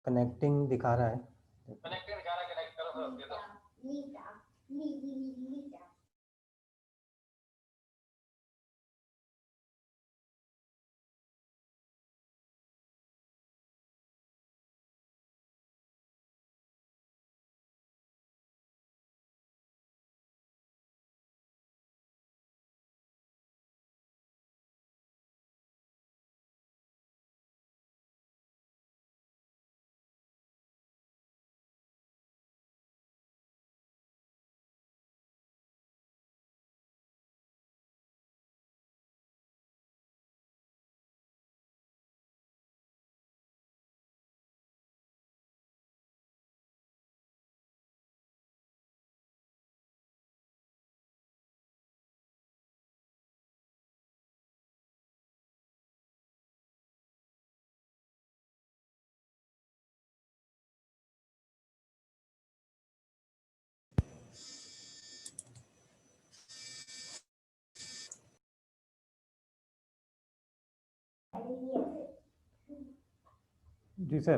Connecting दिखा रहा है। कनेक्ट करो सर, दे दो। जी सर,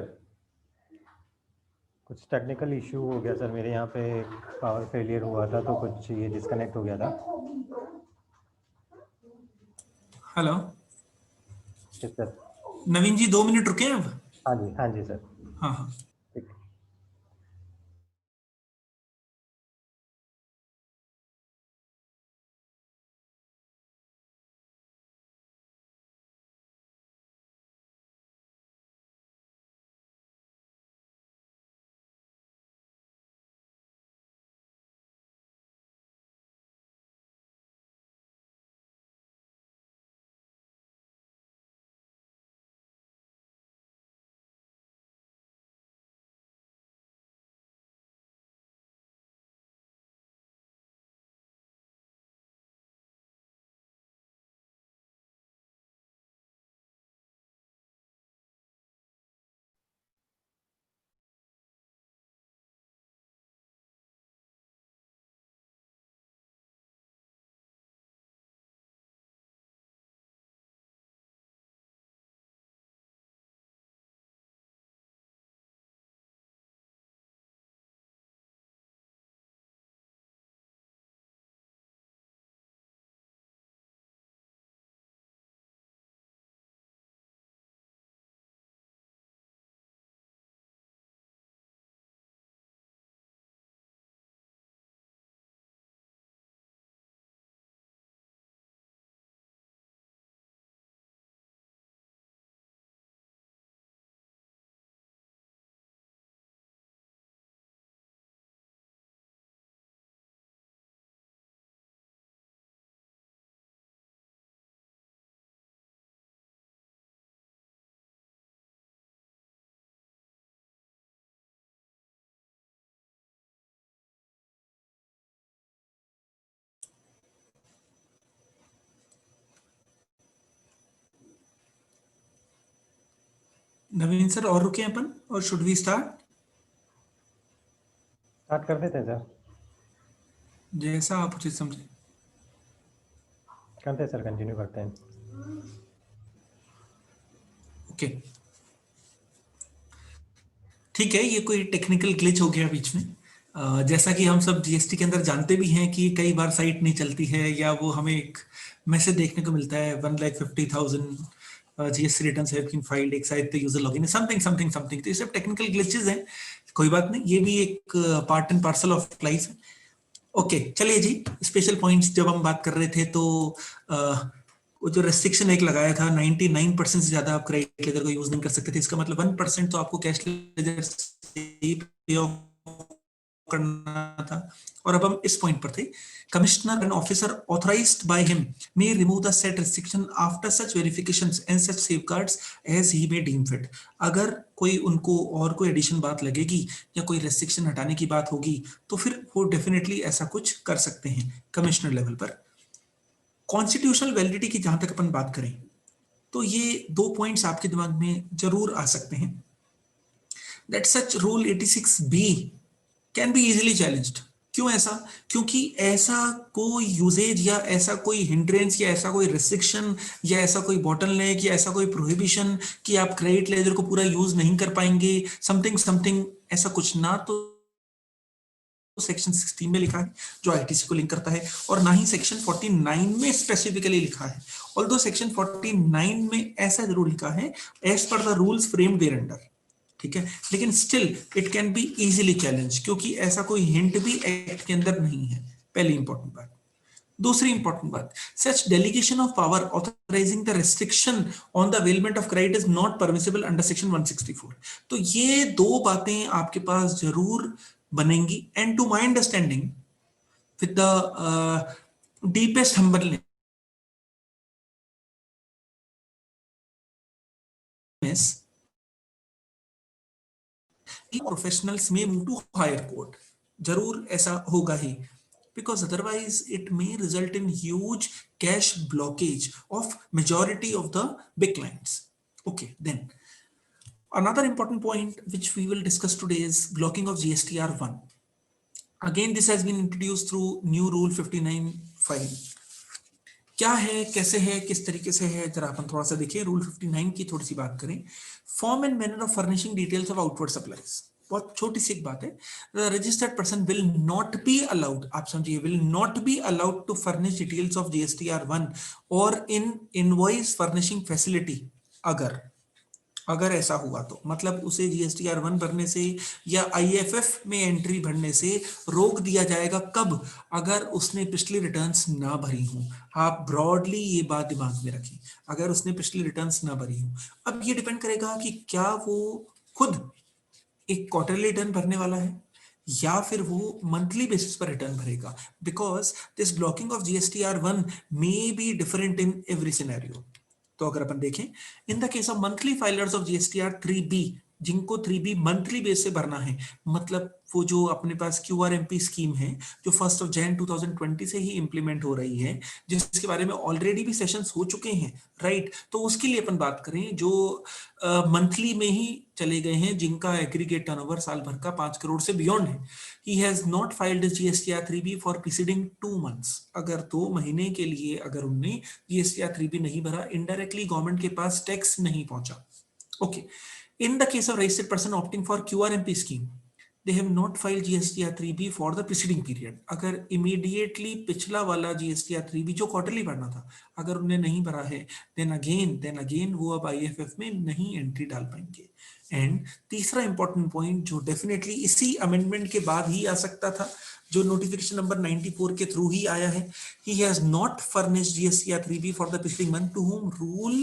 कुछ टेक्निकल इशू हो गया सर, मेरे यहाँ पे पावर फेलियर हुआ था तो कुछ ये डिस्कनेक्ट हो गया था। हेलो जी सर। नवीन जी, 2 मिनट रुके हैं अब? हाँ जी सर। हाँ हाँ। ठीक। नवीन सर, और रुके हैं अपन, और शुड वी स्टार्ट कर देते हैं सर। जैसा आप उचित समझे। करते हैं सर, कंटिन्यू करते हैं। ओके ठीक है, ये कोई टेक्निकल ग्लिच हो गया बीच में। जैसा कि हम सब जीएसटी के अंदर जानते भी हैं कि कई बार साइट नहीं चलती है, या वो हमें एक मैसेज देखने को मिलता है 1,50,000 GST returns have been filed, एक साइट पे user login something something something. तो ये सब टेक्निकल ग्लिचेस हैं, कोई बात नहीं, ये भी एक part and parcel of life है। ओके चलिए जी, स्पेशल पॉइंट्स जब हम बात कर रहे थे तो वो जो रेस्ट्रिक्शन एक लगाया था 99% से ज्यादा आप क्रेडिट लेजर को यूज नहीं कर सकते थे, इसका मतलब 1% तो आपको कैश लेजर से ही पे ऑफ करना था। और अब हम इस पॉइंट पर थे, commissioner and officer authorised by him may remove the said restriction after such verifications and such safeguards as he may deem fit। अगर कोई उनको और कोई एडिशन बात लगेगी या कोई रेस्ट्रिक्शन हटाने की बात होगी तो फिर वो डेफिनेटली ऐसा कुछ कर सकते हैं कमिश्नर लेवल पर। कॉन्स्टिट्यूशनल वैलिडिटी की जहां तक अपन बात करें तो ये 2 पॉइंट्स आपके दिमाग में जरूर आ सकते हैं। That such rule 86B can be easily challenged. क्यों ऐसा? क्योंकि ऐसा कोई यूजेज या ऐसा कोई हिंड्रेंस या ऐसा कोई रिस्ट्रिक्शन या ऐसा कोई बॉटलनेक या ऐसा कोई प्रोहिबिशन कि आप क्रेडिट लेजर को पूरा यूज नहीं कर पाएंगे, समथिंग समथिंग, ऐसा कुछ ना तो सेक्शन 16 में लिखा है जो आईटीसी को लिंक करता है, और ना ही सेक्शन 49 में स्पेसिफिकली लिखा है। ऑल्दो सेक्शन 49 में ऐसा जरूर लिखा है as per the rules framed thereunder, ठीक है, लेकिन still it can be easily challenge, क्योंकि ऐसा कोई हिंट भी एक्ट के अंदर नहीं है। पहली इंपॉर्टेंट बात। दूसरी इंपॉर्टेंट बात, such delegation of power authorising the restriction on the availment of credit is not permissible under section 164। तो ये दो बातें आपके पास जरूर बनेंगी, and to my understanding with the deepest humbleness, professionals में मूव टू हायर कोर्ट, जरूर ऐसा होगा ही, because otherwise it may result in huge cash blockage of majority of the big clients. Okay, then another important point which we will discuss today is blocking of GSTR1. Again, this has been introduced through new rule 59(5). क्या है, कैसे है, किस तरीके से है, जरा अपन थोड़ा सा देखिए। रूल 59 की थोड़ी सी बात करें। Form and manner of furnishing details of outward supplies, बहुत छोटी सी एक बात है। The registered person will not be allowed, आप समझिए, will not be allowed to furnish details of GSTR1 और इन इनवॉइस फर्निशिंग फैसिलिटी। अगर ऐसा हुआ तो मतलब उसे GSTR1 भरने से या IFF में एंट्री भरने से रोक दिया जाएगा। कब? अगर उसने पिछली रिटर्न्स ना भरी हो। आप ब्रॉडली ये बात दिमाग में रखें, अगर उसने पिछली रिटर्न्स ना भरी हो। अब ये डिपेंड करेगा कि क्या वो खुद एक क्वार्टरली रिटर्न भरने वाला है या फिर वो मंथली बेसिस पर रिटर्न भरेगा, because this blocking of GSTR1 may be different in every scenario. तो अगर अपन देखें, in the case of monthly filers of GSTR 3B, जिनको 3B मंथली बेस से भरना है, मतलब वो जो अपने पास QRMP स्कीम है जो 1 जनवरी 2020 से ही इंप्लीमेंट हो रही है, जिसके बारे में ऑलरेडी भी सेशंस हो चुके हैं, राइट। तो उसके लिए अपन बात करें जो मंथली में ही चले गए हैं, जिनका एग्रीगेट टर्नओवर साल भर का 5 करोड़ से बियॉन्ड है। He has not filed his GSTR 3B for preceding 2 months। अगर 2 महीने के लिए अगर उनने GSTR 3B नहीं भरा, इनडायरेक्टली गवर्नमेंट के पास टैक्स नहीं पहुंचा। Okay, in the case of registered person opting for QRMP scheme, they have not filed GSTR 3B for the preceding period। अगर immediately पिछला वाला GSTR 3B जो क्वार्टरली भरना था, अगर उन्हें नहीं भरा है, then again वो अब IFF में नहीं एंट्री डाल पाएंगे। एंड तीसरा इंपॉर्टेंट पॉइंट जो डेफिनेटली इसी अमेंडमेंट के बाद ही आ सकता था, जो नोटिफिकेशन नंबर 94 के थ्रू ही आया है, he has not furnished GSTR 3B for the preceding month to whom rule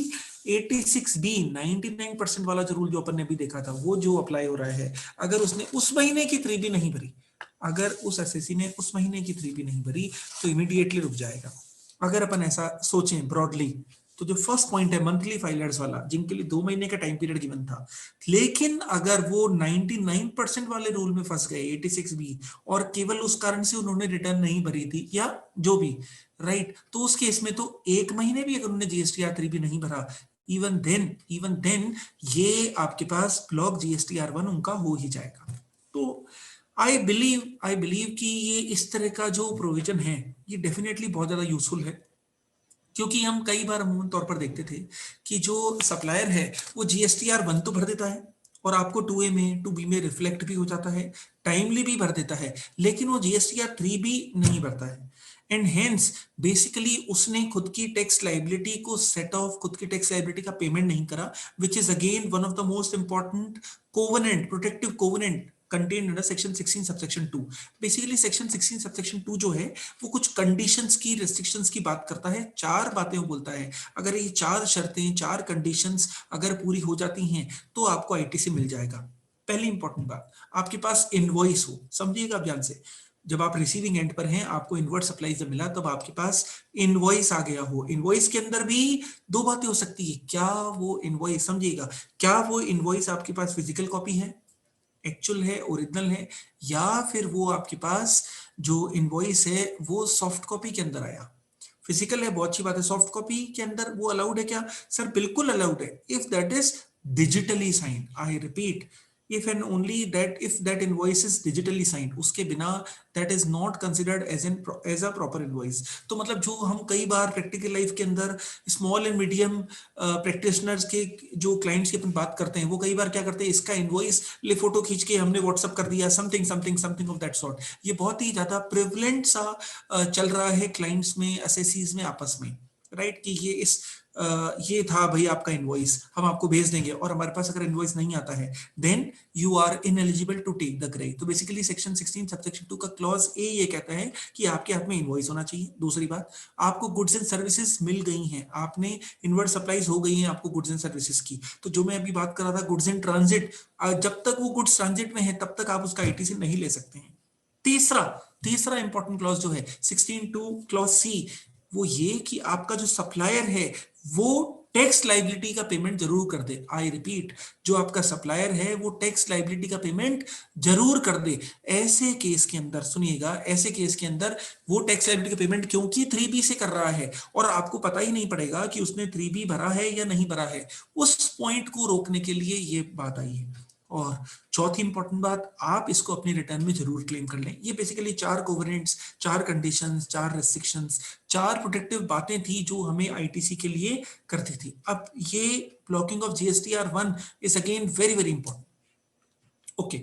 86B 99% वाला जो रूल जो अपन ने भी देखा था, वो जो अप्लाई हो रहा है, अगर उसने उस महीने की 3B नहीं भरी, अगर उस एसएससी ने उस महीने की 3B नहीं भरी, तो इमीडिएटली रुक जाएगा। अगर अपन ऐसा सोचें ब्रॉडली, तो जो फर्स्ट पॉइंट है मंथली फाइलर्स वाला, जिनके लिए 2 महीने का टाइम पीरियड गिवन था, लेकिन अगर वो 99% वाले रूल में फंस गए 86B और केवल उस कारण से उन्होंने रिटर्न नहीं भरी थी या जो भी, राइट, तो उस केस में तो 1 महीने भी अगर उन्होंने GSTR 3B नहीं भरा, इवन देन ये आपके पास ब्लॉक GSTR1 उनका हो ही जाएगा। तो आई बिलीव कि ये इस तरह का जो प्रोविजन है, ये डेफिनेटली बहुत ज्यादा यूजफुल है, क्योंकि हम कई बार अमूमन तौर पर देखते थे कि जो सप्लायर है वो GSTR1 तो भर देता है और आपको 2A में 2B में रिफ्लेक्ट भी हो जाता है, टाइमली भी भर देता है, लेकिन वो GSTR 3B नहीं भरता है। एंड हेंस बेसिकली उसने खुद की टैक्स लाइबिलिटी को सेट ऑफ, खुद की टैक्स लाइबिलिटी का पेमेंट नहीं करा, which is again one of the most important covenant, protective covenant contained under section 16 subsection 2। Basically section 16 subsection 2 जो है वो कुछ कंडीशंस की, रिस्ट्रिक्शंस की बात करता है, 4 बातें वो बोलता है। अगर ये 4 शर्तें, 4 कंडीशंस अगर पूरी हो जाती हैं तो आपको ITC मिल जाएगा। पहली इंपॉर्टेंट बात, आपके पास इनवॉइस हो, समझिएगा ध्यान से, जब आप रिसीविंग एंड पर हैं, आपको इनवर्ट सप्लाई जब मिला, तब आपके पास इनवॉइस आ गया हो। इनवॉइस के अंदर भी 2 बातें हो सकती है, क्या वो इनवॉइस, समझिएगा, क्या वो इनवॉइस आपके पास फिजिकल कॉपी है, एक्चुअल है, ओरिजिनल है, या फिर वो आपके पास जो इनवॉइस है वो सॉफ्ट कॉपी के अंदर आया। फिजिकल है, बहुत अच्छी बात है, सॉफ्ट कॉपी के अंदर वो अलाउड है क्या? सर बिल्कुल अलाउड है, if that is digitally sign. I repeat, if and only that if that invoice is digitally signed, उसके बिना that is not considered as a proper invoice. तो मतलब जो हम कई बार प्रैक्टिकल लाइफ के अंदर स्मॉल एंड मीडियम प्रैक्टिशनर्स के जो क्लाइंट्स की अपन बात करते हैं, वो कई बार क्या करते हैं, इसका इनवॉइस ले फोटो खींच के हमने व्हाट्सअप कर दिया, something something something of that sort. ये बहुत ही ज्यादा प्रिवलेंट सा चल रहा है क्लाइंट्स में, एसएसीज में आपस में, राइट, कि ये था भाई आपका इनवॉइस, हम आपको भेज देंगे, और हमारे पास अगर इनवॉइस नहीं आता है then you are ineligible to take the credit. तो बेसिकली सेक्शन 16 सबसेक्शन 2 का क्लॉज ए ये कहता है कि आपके हाथ में इनवॉइस होना चाहिए. दूसरी बात, आपको गुड्स एंड सर्विसेज मिल गई हैं, आपने इनवर्ड सप्लाईज हो गई हैं आपको गुड्स एंड सर्विसेज की. तो जो मैं अभी बात कर रहा था गुड्स इन ट्रांजिट, जब तक वो गुड्स ट्रांजिट में है तब तक आप उसका आईटीसी नहीं ले सकते हैं. तीसरा इंपॉर्टेंट क्लॉज जो है 16(2) क्लॉज सी, वो ये कि आपका जो सप्लायर है वो टैक्स लाइबिलिटी का पेमेंट जरूर कर दे. आई रिपीट, जो आपका सप्लायर है वो टैक्स लाइबिलिटी का पेमेंट जरूर कर दे. ऐसे केस के अंदर सुनिएगा, ऐसे केस के अंदर वो टैक्स लाइबिलिटी का पेमेंट क्योंकि 3B से कर रहा है और आपको पता ही नहीं पड़ेगा कि उसने 3B भरा है या नहीं भरा है, उस पॉइंट को रोकने के लिए ये बात आई है. और चौथी इंपॉर्टेंट बात, आप इसको अपने रिटर्न में जरूर क्लेम कर लें. ये basically 4 covenants, 4 conditions, 4 restrictions, 4 protective बातें थी जो हमें आईटीसी के लिए करती थी. अब ये blocking of GSTR 1 is again very very important. Okay,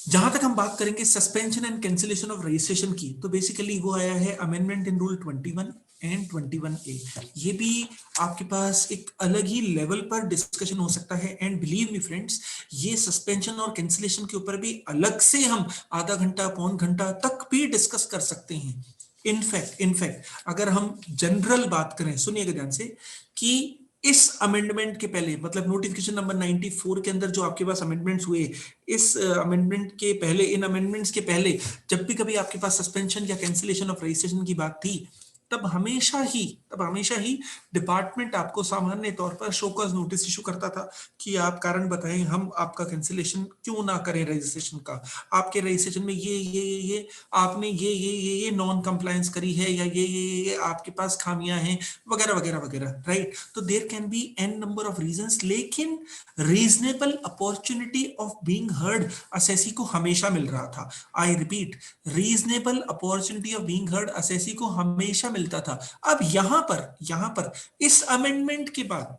जहां तक हम बात करेंगे suspension and cancellation of registration की, तो बेसिकली वो आया है amendment in rule 21 and 21A. ये भी आपके पास एक अलग ही लेवल पर डिस्कशन हो सकता है. एंड बिलीव मी फ्रेंड्स, ये सस्पेंशन और कैंसिलेशन के ऊपर भी अलग से हम आधा घंटा पौन घंटा तक भी डिस्कस कर सकते हैं. इनफैक्ट अगर हम जनरल बात करें, सुनिएगा ध्यान से, कि इस अमेंडमेंट के पहले, मतलब नोटिफिकेशन नंबर 94 के अंदर जो आपके पास अमेंडमेंट्स हुए, इस अमेंडमेंट के पहले, इन अमेंडमेंट्स के पहले जब भी कभी आपके पास सस्पेंशन या कैंसिलेशन ऑफ रजिस्ट्रेशन की बात थी, तब हमेशा ही डिपार्टमेंट आपको सामान्य तौर पर शो कॉज नोटिस इशू करता था कि आप कारण बताएं, हम आपका कैंसिलेशन क्यों ना करें रजिस्ट्रेशन का, आपके रजिस्ट्रेशन में ये आपने ये नॉन कंप्लायंस करी है, या ये आपके पास खामियां हैं, वगैरह वगैरह वगैरह, राइट. तो there can be an number of reasons, लेकिन reasonable opportunity of being heard assessee को हमेशा मिल रहा था. I repeat, reasonable opportunity of being heard assessee को हमेशा मिलता था. अब यहां पर इस अमेंडमेंट के बाद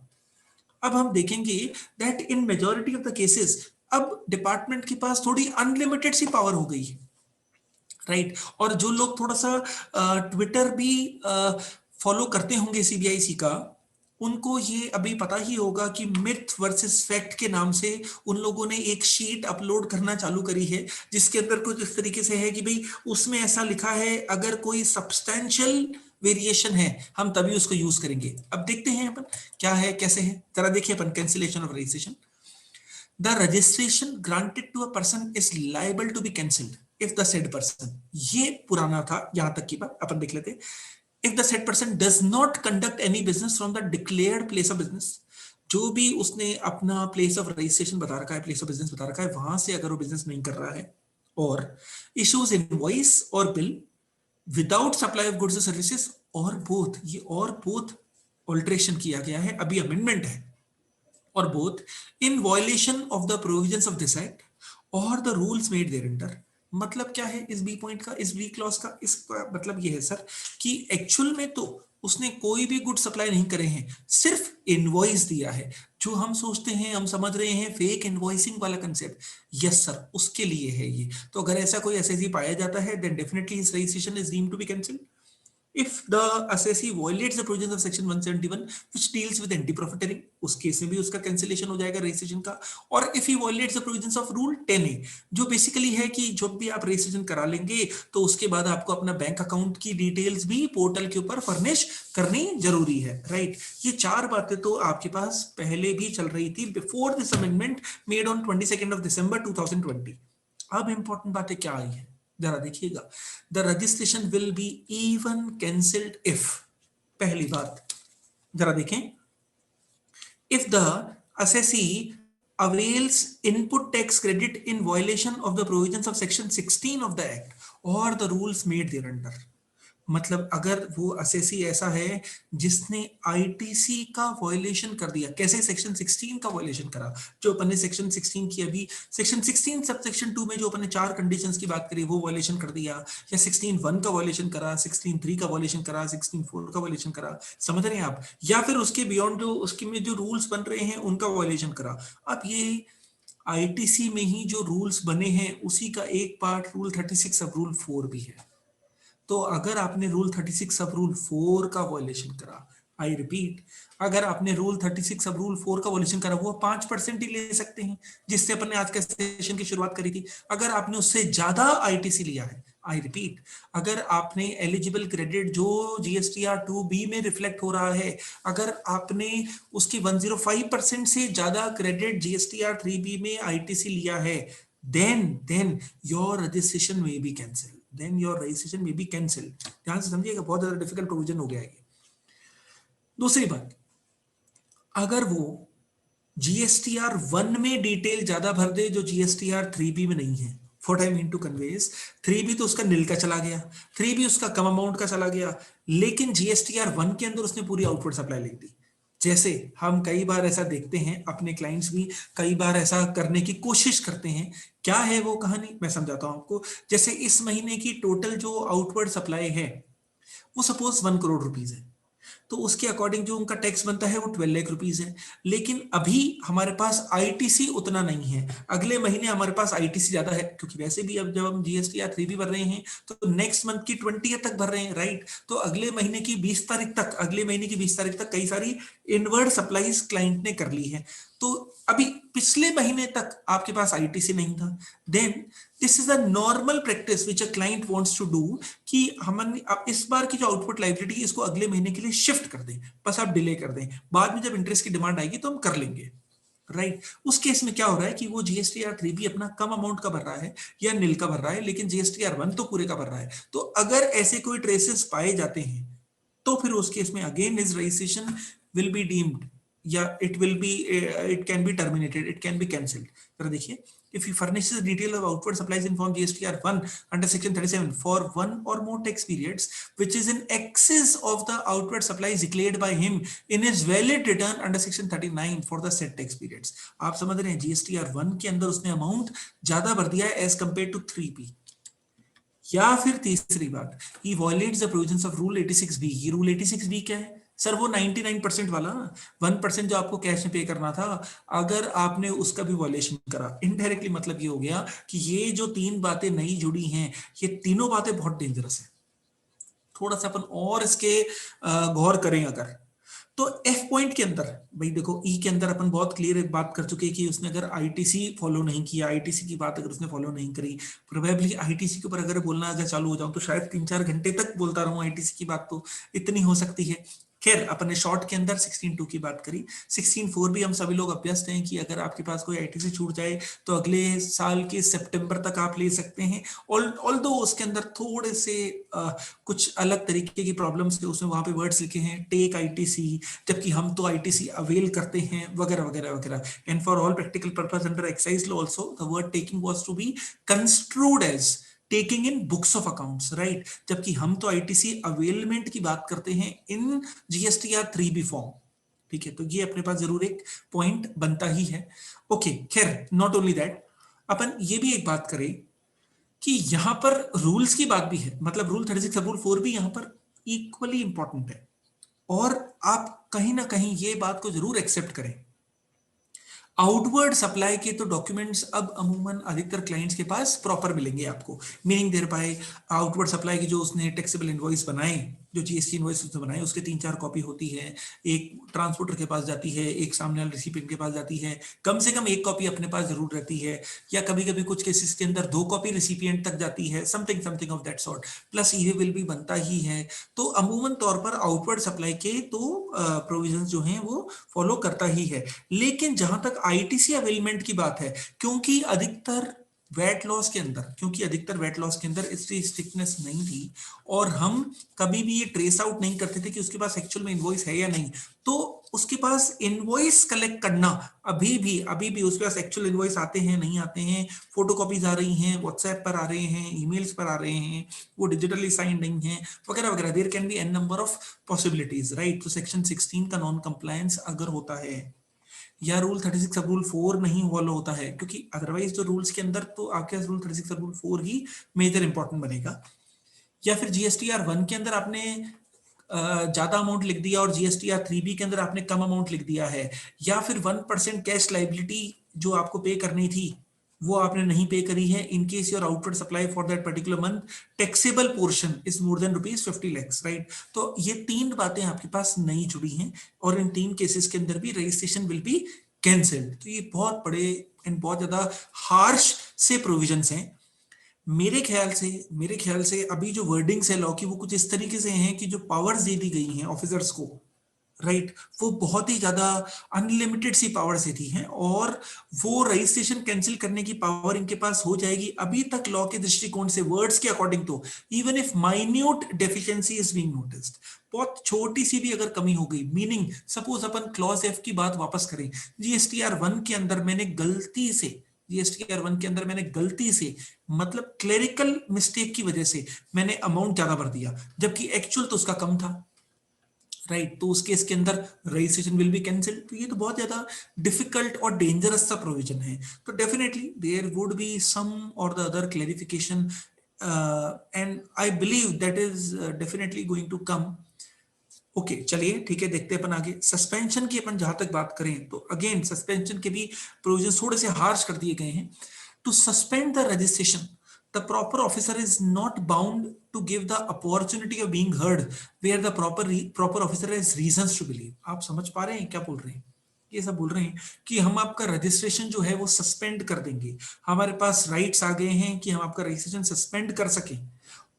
अब हम देखेंगे that in majority of the cases अब डिपार्टमेंट के पास थोड़ी अनलिमिटेड सी पावर हो गई है, राइट. और जो लोग थोड़ा सा ट्विटर भी फॉलो करते होंगे सीबीआईसी का, उनको ये अभी पता ही होगा कि मिथ वर्सेस फैक्ट के नाम से उन लोगों ने एक शीट अपलोड करना चालू करी है, जिसके अंदर कुछ इस तरीके से है कि भाई उसमें ऐसा लिखा है अगर कोई सब्सटेंशियल वेरिएशन है हम तभी उसको यूज करेंगे. अब देखते हैं अपन क्या है कैसे है, जरा देखिए अपन. Cancellation of registration, the registration granted to a person is liable to be cancelled if the said person, ये पुराना था, यहां तक की बात अपन देख लेते हैं. If the said person does not conduct any business from the declared place of business, जो भी उसने अपना प्लेस ऑफ रजिस्ट्रेशन बता रखा है, प्लेस ऑफ बिजनेस बता रखा है, वहां से अगर वो बिजनेस नहीं कर रहा है, और इश्यूज इनवॉइस और bill without supply of goods और सर्विसेज, और बोथ, ये और बोथ ऑल्टरेशन किया गया है, अभी अमेंडमेंट है, और both in violation of the provisions of this act और द रूल्स मेड देयरअंडर. मतलब क्या है इस बी पॉइंट का, इस बी क्लॉज का? इसका मतलब ये है सर कि एक्चुअल में तो उसने कोई भी गुड सप्लाई नहीं करे हैं, सिर्फ इनवॉइस दिया है. जो हम सोचते हैं, हम समझ रहे हैं फेक इनवॉइसिंग वाला कंसेप्ट, यस सर उसके लिए है ये. तो अगर ऐसा कोई एसएसी पाया जाता है then definitely his registration is deemed to be cancelled. If the assessee violates the provisions of section 171 which deals with anti-profiteering, उस केस में भी उसका कैंसिलेशन हो जाएगा रजिस्ट्रेशन का. और if he violates the provisions of rule 10A, जो basically है कि जब भी आप रजिस्ट्रेशन करा लेंगे तो उसके बाद आपको अपना बैंक अकाउंट की डिटेल्स भी पोर्टल के ऊपर फर्निश करनी जरूरी है, राइट. ये 4 बातें तो आपके पास पहले भी चल रही थी before this amendment made on 22 दिसंबर 2020. अब इंपॉर्टेंट बातें क्या आई है जरा देखिएगा. The registration will be even cancelled if, पहली बात जरा देखें, if the assessee avails input tax credit in violation of the provisions of section 16 of the act or the rules made thereunder. मतलब अगर वो असेसी ऐसा है जिसने आईटीसी का वायलेशन कर दिया, कैसे सेक्शन 16 का वायलेशन करा, जो अपन ने सेक्शन 16 की अभी सेक्शन 16 सब सेक्शन 2 में जो अपन ने 4 कंडीशंस की बात करी वो वायलेशन कर दिया, या 16(1) का वायलेशन करा, 16(3) का वायलेशन करा, 16(4) का वायलेशन करा, समझ रहे हैं आप, या फिर उसके बियॉन्ड जो उसके में जो रूल्स बन रहे हैं उनका वायलेशन करा। अब ये आईटीसी में ही जो रूल्स बने हैं उसी का एक पार्ट रूल 36 सब रूल 4 भी है। तो अगर आपने रूल 36 सब रूल 4 का वॉयलेशन करा, आई रिपीट, अगर आपने रूल 36 सब रूल 4 का वॉयलेशन करा, वो 5% ही ले सकते हैं जिससे अपन ने आज के सेशन की शुरुआत करी थी। अगर आपने उससे ज्यादा आईटीसी लिया है, आई रिपीट, अगर आपने एलिजिबल क्रेडिट जो जीएसटीआर 2B में रिफ्लेक्ट हो रहा है, अगर आपने उसकी 105% से ज्यादा क्रेडिट जीएसटीआर 3B में आईटीसी लिया है, then your registration may be cancelled. Then your registration may be cancelled. ध्यान से समझिएगा, बहुत ज्यादा डिफिकल्ट प्रोविजन हो गया है। दूसरी बात, अगर वो जीएसटीआर 1 में डिटेल ज्यादा भर दे जो जीएसटीआर 3B में नहीं है, what I mean to convey, 3B तो उसका नील का चला गया, 3B उसका कम अमाउंट का चला गया, लेकिन जीएसटीआर 1 के अंदर उसने पूरी आउटवर्ड सप्लाई लिख दी। जैसे हम कई बार ऐसा देखते हैं, अपने क्लाइंट्स भी कई बार ऐसा करने की कोशिश करते हैं। क्या है वो कहानी, मैं समझाता हूं आपको। जैसे इस महीने की टोटल जो आउटवर्ड सप्लाई है वो सपोज 1 करोड़ रुपीस है, तो उसके अकॉर्डिंग जो उनका टैक्स बनता है वो 12 लाख रुपीस है। लेकिन अभी हमारे पास आईटीसी उतना नहीं है, अगले महीने हमारे पास आईटीसी ज्यादा है, क्योंकि वैसे भी अब जब हम जीएसटी या 3B भर रहे हैं तो नेक्स्ट मंथ की 20 तक भर रहे हैं, राइट। तो अगले महीने की 20 तारीख तक कई सारी इनवर्ड सप्लाईज क्लाइंट ने कर ली है। तो अभी पिछले महीने तक आपके पास आईटीसी नहीं था, then this is a normal practice which a client wants to do कि हमने अब इस बार की जो आउटपुट लायबिलिटी इसको अगले महीने के लिए शिफ्ट कर दें, बस आप डिले कर दें, बाद में जब इंटरेस्ट की डिमांड आएगी तो हम कर लेंगे, राइट। उस केस में क्या हो रहा है कि वो जीएसटीआर 3B अपना कम अमाउंट का भर रहा है या नील का भर रहा है, लेकिन जीएसटीआर 1 तो पूरे का भर रहा है। तो अगर ऐसे कोई ट्रेसेस पाए जाते हैं तो फिर उस केस में again his registration will be deemed या it can be terminated, it can be cancelled. जरा देखिए, if he furnishes detail of outward supplies in form GSTR 1 under section 37 for one or more tax periods which is in excess of the outward supplies declared by him in his valid return under section 39 for the said tax periods। आप समझ रहे हैं, GSTR 1 के अंदर उसने amount ज्यादा भर दिया है as compared to 3B। या फिर तीसरी बात, he violates the provisions of rule 86B। ये rule 86B क्या है सर? वो 99% वाला 1% जो आपको कैश में पे करना था, अगर आपने उसका भी वॉयलेशन करा, इनडायरेक्टली मतलब ये हो गया कि ये जो 3 बातें नई जुड़ी हैं, ये तीनों बातें बहुत डेंजरस है। थोड़ा सा अपन और इसके गौर करें अगर, तो एफ पॉइंट के अंदर भाई देखो, ई के अंदर अपन बहुत क्लियर एक बात कर चुके हैं कि उसने अगर आईटीसी फॉलो नहीं किया, आईटीसी की बात अगर उसने फॉलो नहीं करी, प्रोबेबली आईटीसी के ऊपर अगर बोलना अगर चालू हो जाऊं तो शायद 3-4 घंटे तक बोलता रहूं आईटीसी की बात, तो इतनी हो सकती है। खैर, अपन ने शॉर्ट के अंदर 16(2) की बात करी, 16(4) भी हम सभी लोग अभ्यस्त हैं कि अगर आपके पास कोई आईटीसी छूट जाए तो अगले साल के सितंबर तक आप ले सकते हैं। ऑल्दो उसके अंदर थोड़े से कुछ अलग तरीके की प्रॉब्लम्स थे, उसमें वहां पे वर्ड्स लिखे हैं टेक आईटीसी, जबकि हम तो आईटीसी अवेल करते हैं वगैरह वगैरह वगैरह। And for all practical purpose under excise law also the word taking was to be construed as taking in books of accounts, right. जबकि हम तो आईटीसी अवेलमेंट की बात करते हैं इन जीएसटीआर 3B फॉर्म, ठीक है। तो ये अपने पास जरूर एक पॉइंट बनता ही है। ओके, खैर, नॉट ओनली दैट, अपन ये भी एक बात करें कि यहां पर रूल्स की बात भी है, मतलब रूल 36 सब रूल 4 भी यहां पर इक्वली इंपॉर्टेंट है। और आप कहीं ना कहीं ये बात को जरूर एक्सेप्ट करें, आउटवर्ड सप्लाई के तो डॉक्यूमेंट्स अब अमूमन अधिकतर क्लाइंट्स के पास प्रॉपर मिलेंगे आपको, meaning thereby outward supply की जो उसने टैक्सेबल इनवॉइस बनाए, जो जीएसटी इनवॉइस उसने बनाए, उसके 3-4 कॉपी होती है, एक ट्रांसपोर्टर के पास जाती है, एक सामने वाले रिसिपिएंट के पास जाती है, कम से कम एक कॉपी अपने पास जरूर रहती है, या कभी कभी कुछ केसेस के अंदर 2 कॉपी रिसिपिएंट तक जाती है, something of that sort, plus E will भी बनता ही है। तो अमूमन तौर पर आउटवर्ड सप्लाई के तो प्रोविजंस जो हैं वो फॉलो करता ही है। लेकिन जहां तक आईटीसी अवेलमेंट की बात है, क्योंकि अधिकतर वेट लॉस के अंदर, क्योंकि अधिकतर वेट लॉस के अंदर इसकी स्ट्रिक्टनेस नहीं थी और हम कभी भी ये ट्रेस आउट नहीं करते थे कि उसके पास एक्चुअल में इनवॉइस है या नहीं, तो उसके पास इनवॉइस कलेक्ट करना अभी भी उसके पास एक्चुअल इनवॉइस आते हैं नहीं आते हैं, फोटोकॉपीज आ रही हैं, व्हाट्सएप पर आ रहे हैं, ईमेल्स पर आ रहे हैं, वो डिजिटली साइन नहीं है वगैरह वगैरह, there can be an number of possibilities, right. तो सेक्शन 16 का नॉन कंप्लायंस अगर होता है या रूल 36 सब रूल 4 नहीं फॉलो होता है, क्योंकि अदरवाइज जो रूल्स के अंदर तो आपके रूल 36 सब रूल 4 ही मेजर इंपॉर्टेंट बनेगा, या फिर जीएसटीआर 1 के अंदर आपने ज्यादा अमाउंट लिख दिया और जीएसटीआर 3B के अंदर आपने कम अमाउंट लिख दिया है, या फिर 1% कैश लाइबिलिटी जो आपको पे करनी थी वो आपने नहीं पे करी है, in case your outward supply for that particular month taxable portion is more than ₹50 lakhs, right. तो ये 3 बातें आपके पास नहीं जुड़ी हैं और इन 3 केसेस के अंदर भी रजिस्ट्रेशन विल बी कैंसिल्ड। तो ये बहुत बड़े एंड बहुत ज्यादा हार्श से प्रोविजंस हैं। मेरे ख्याल से अभी जो वर्डिंग्स है लॉ की वो कुछ इस तरीके से हैं कि जो पावर्स दे दी गई हैं ऑफिसर्स को, राइट, वो बहुत ही ज्यादा अनलिमिटेड सी पावर्स दी हैं और वो रजिस्ट्रेशन कैंसिल करने की पावर इनके पास हो जाएगी अभी तक लॉ के दृष्टिकोण से, वर्ड्स के अकॉर्डिंग तो, even if minute deficiency is being noticed, बहुत छोटी सी भी अगर कमी हो गई, मीनिंग सपोज अपन क्लॉज एफ की बात वापस करें, जीएसटीआर 1 के अंदर मैंने गलती से मतलब क्लेरिकल मिस्टेक की वजह से मैंने अमाउंट ज्यादा भर दिया जबकि एक्चुअल तो उसका कम था, राइट, तो उस केस के अंदर रजिस्ट्रेशन विल बी कैंसिल्ड। तो ये तो बहुत ज्यादा डिफिकल्ट और डेंजरस सा प्रोविजन है, तो definitely there would be some और the other clarification and I believe that is definitely going to come. Okay, चलिए ठीक है, देखते हैं अपन आगे। सस्पेंशन की अपन जहां तक बात करें तो अगेन सस्पेंशन के भी प्रोविजन थोड़े से हार्श कर दिए गए हैं। To suspend the registration the proper officer is not bound to give the opportunity of being heard where the proper officer has reasons to believe। आप समझ पा रहे हैं क्या बोल रहे हैं? ये सब बोल रहे हैं कि हम आपका रजिस्ट्रेशन जो है वो सस्पेंड कर देंगे, हमारे पास राइट्स आ गए हैं कि हम आपका रजिस्ट्रेशन सस्पेंड कर सकें,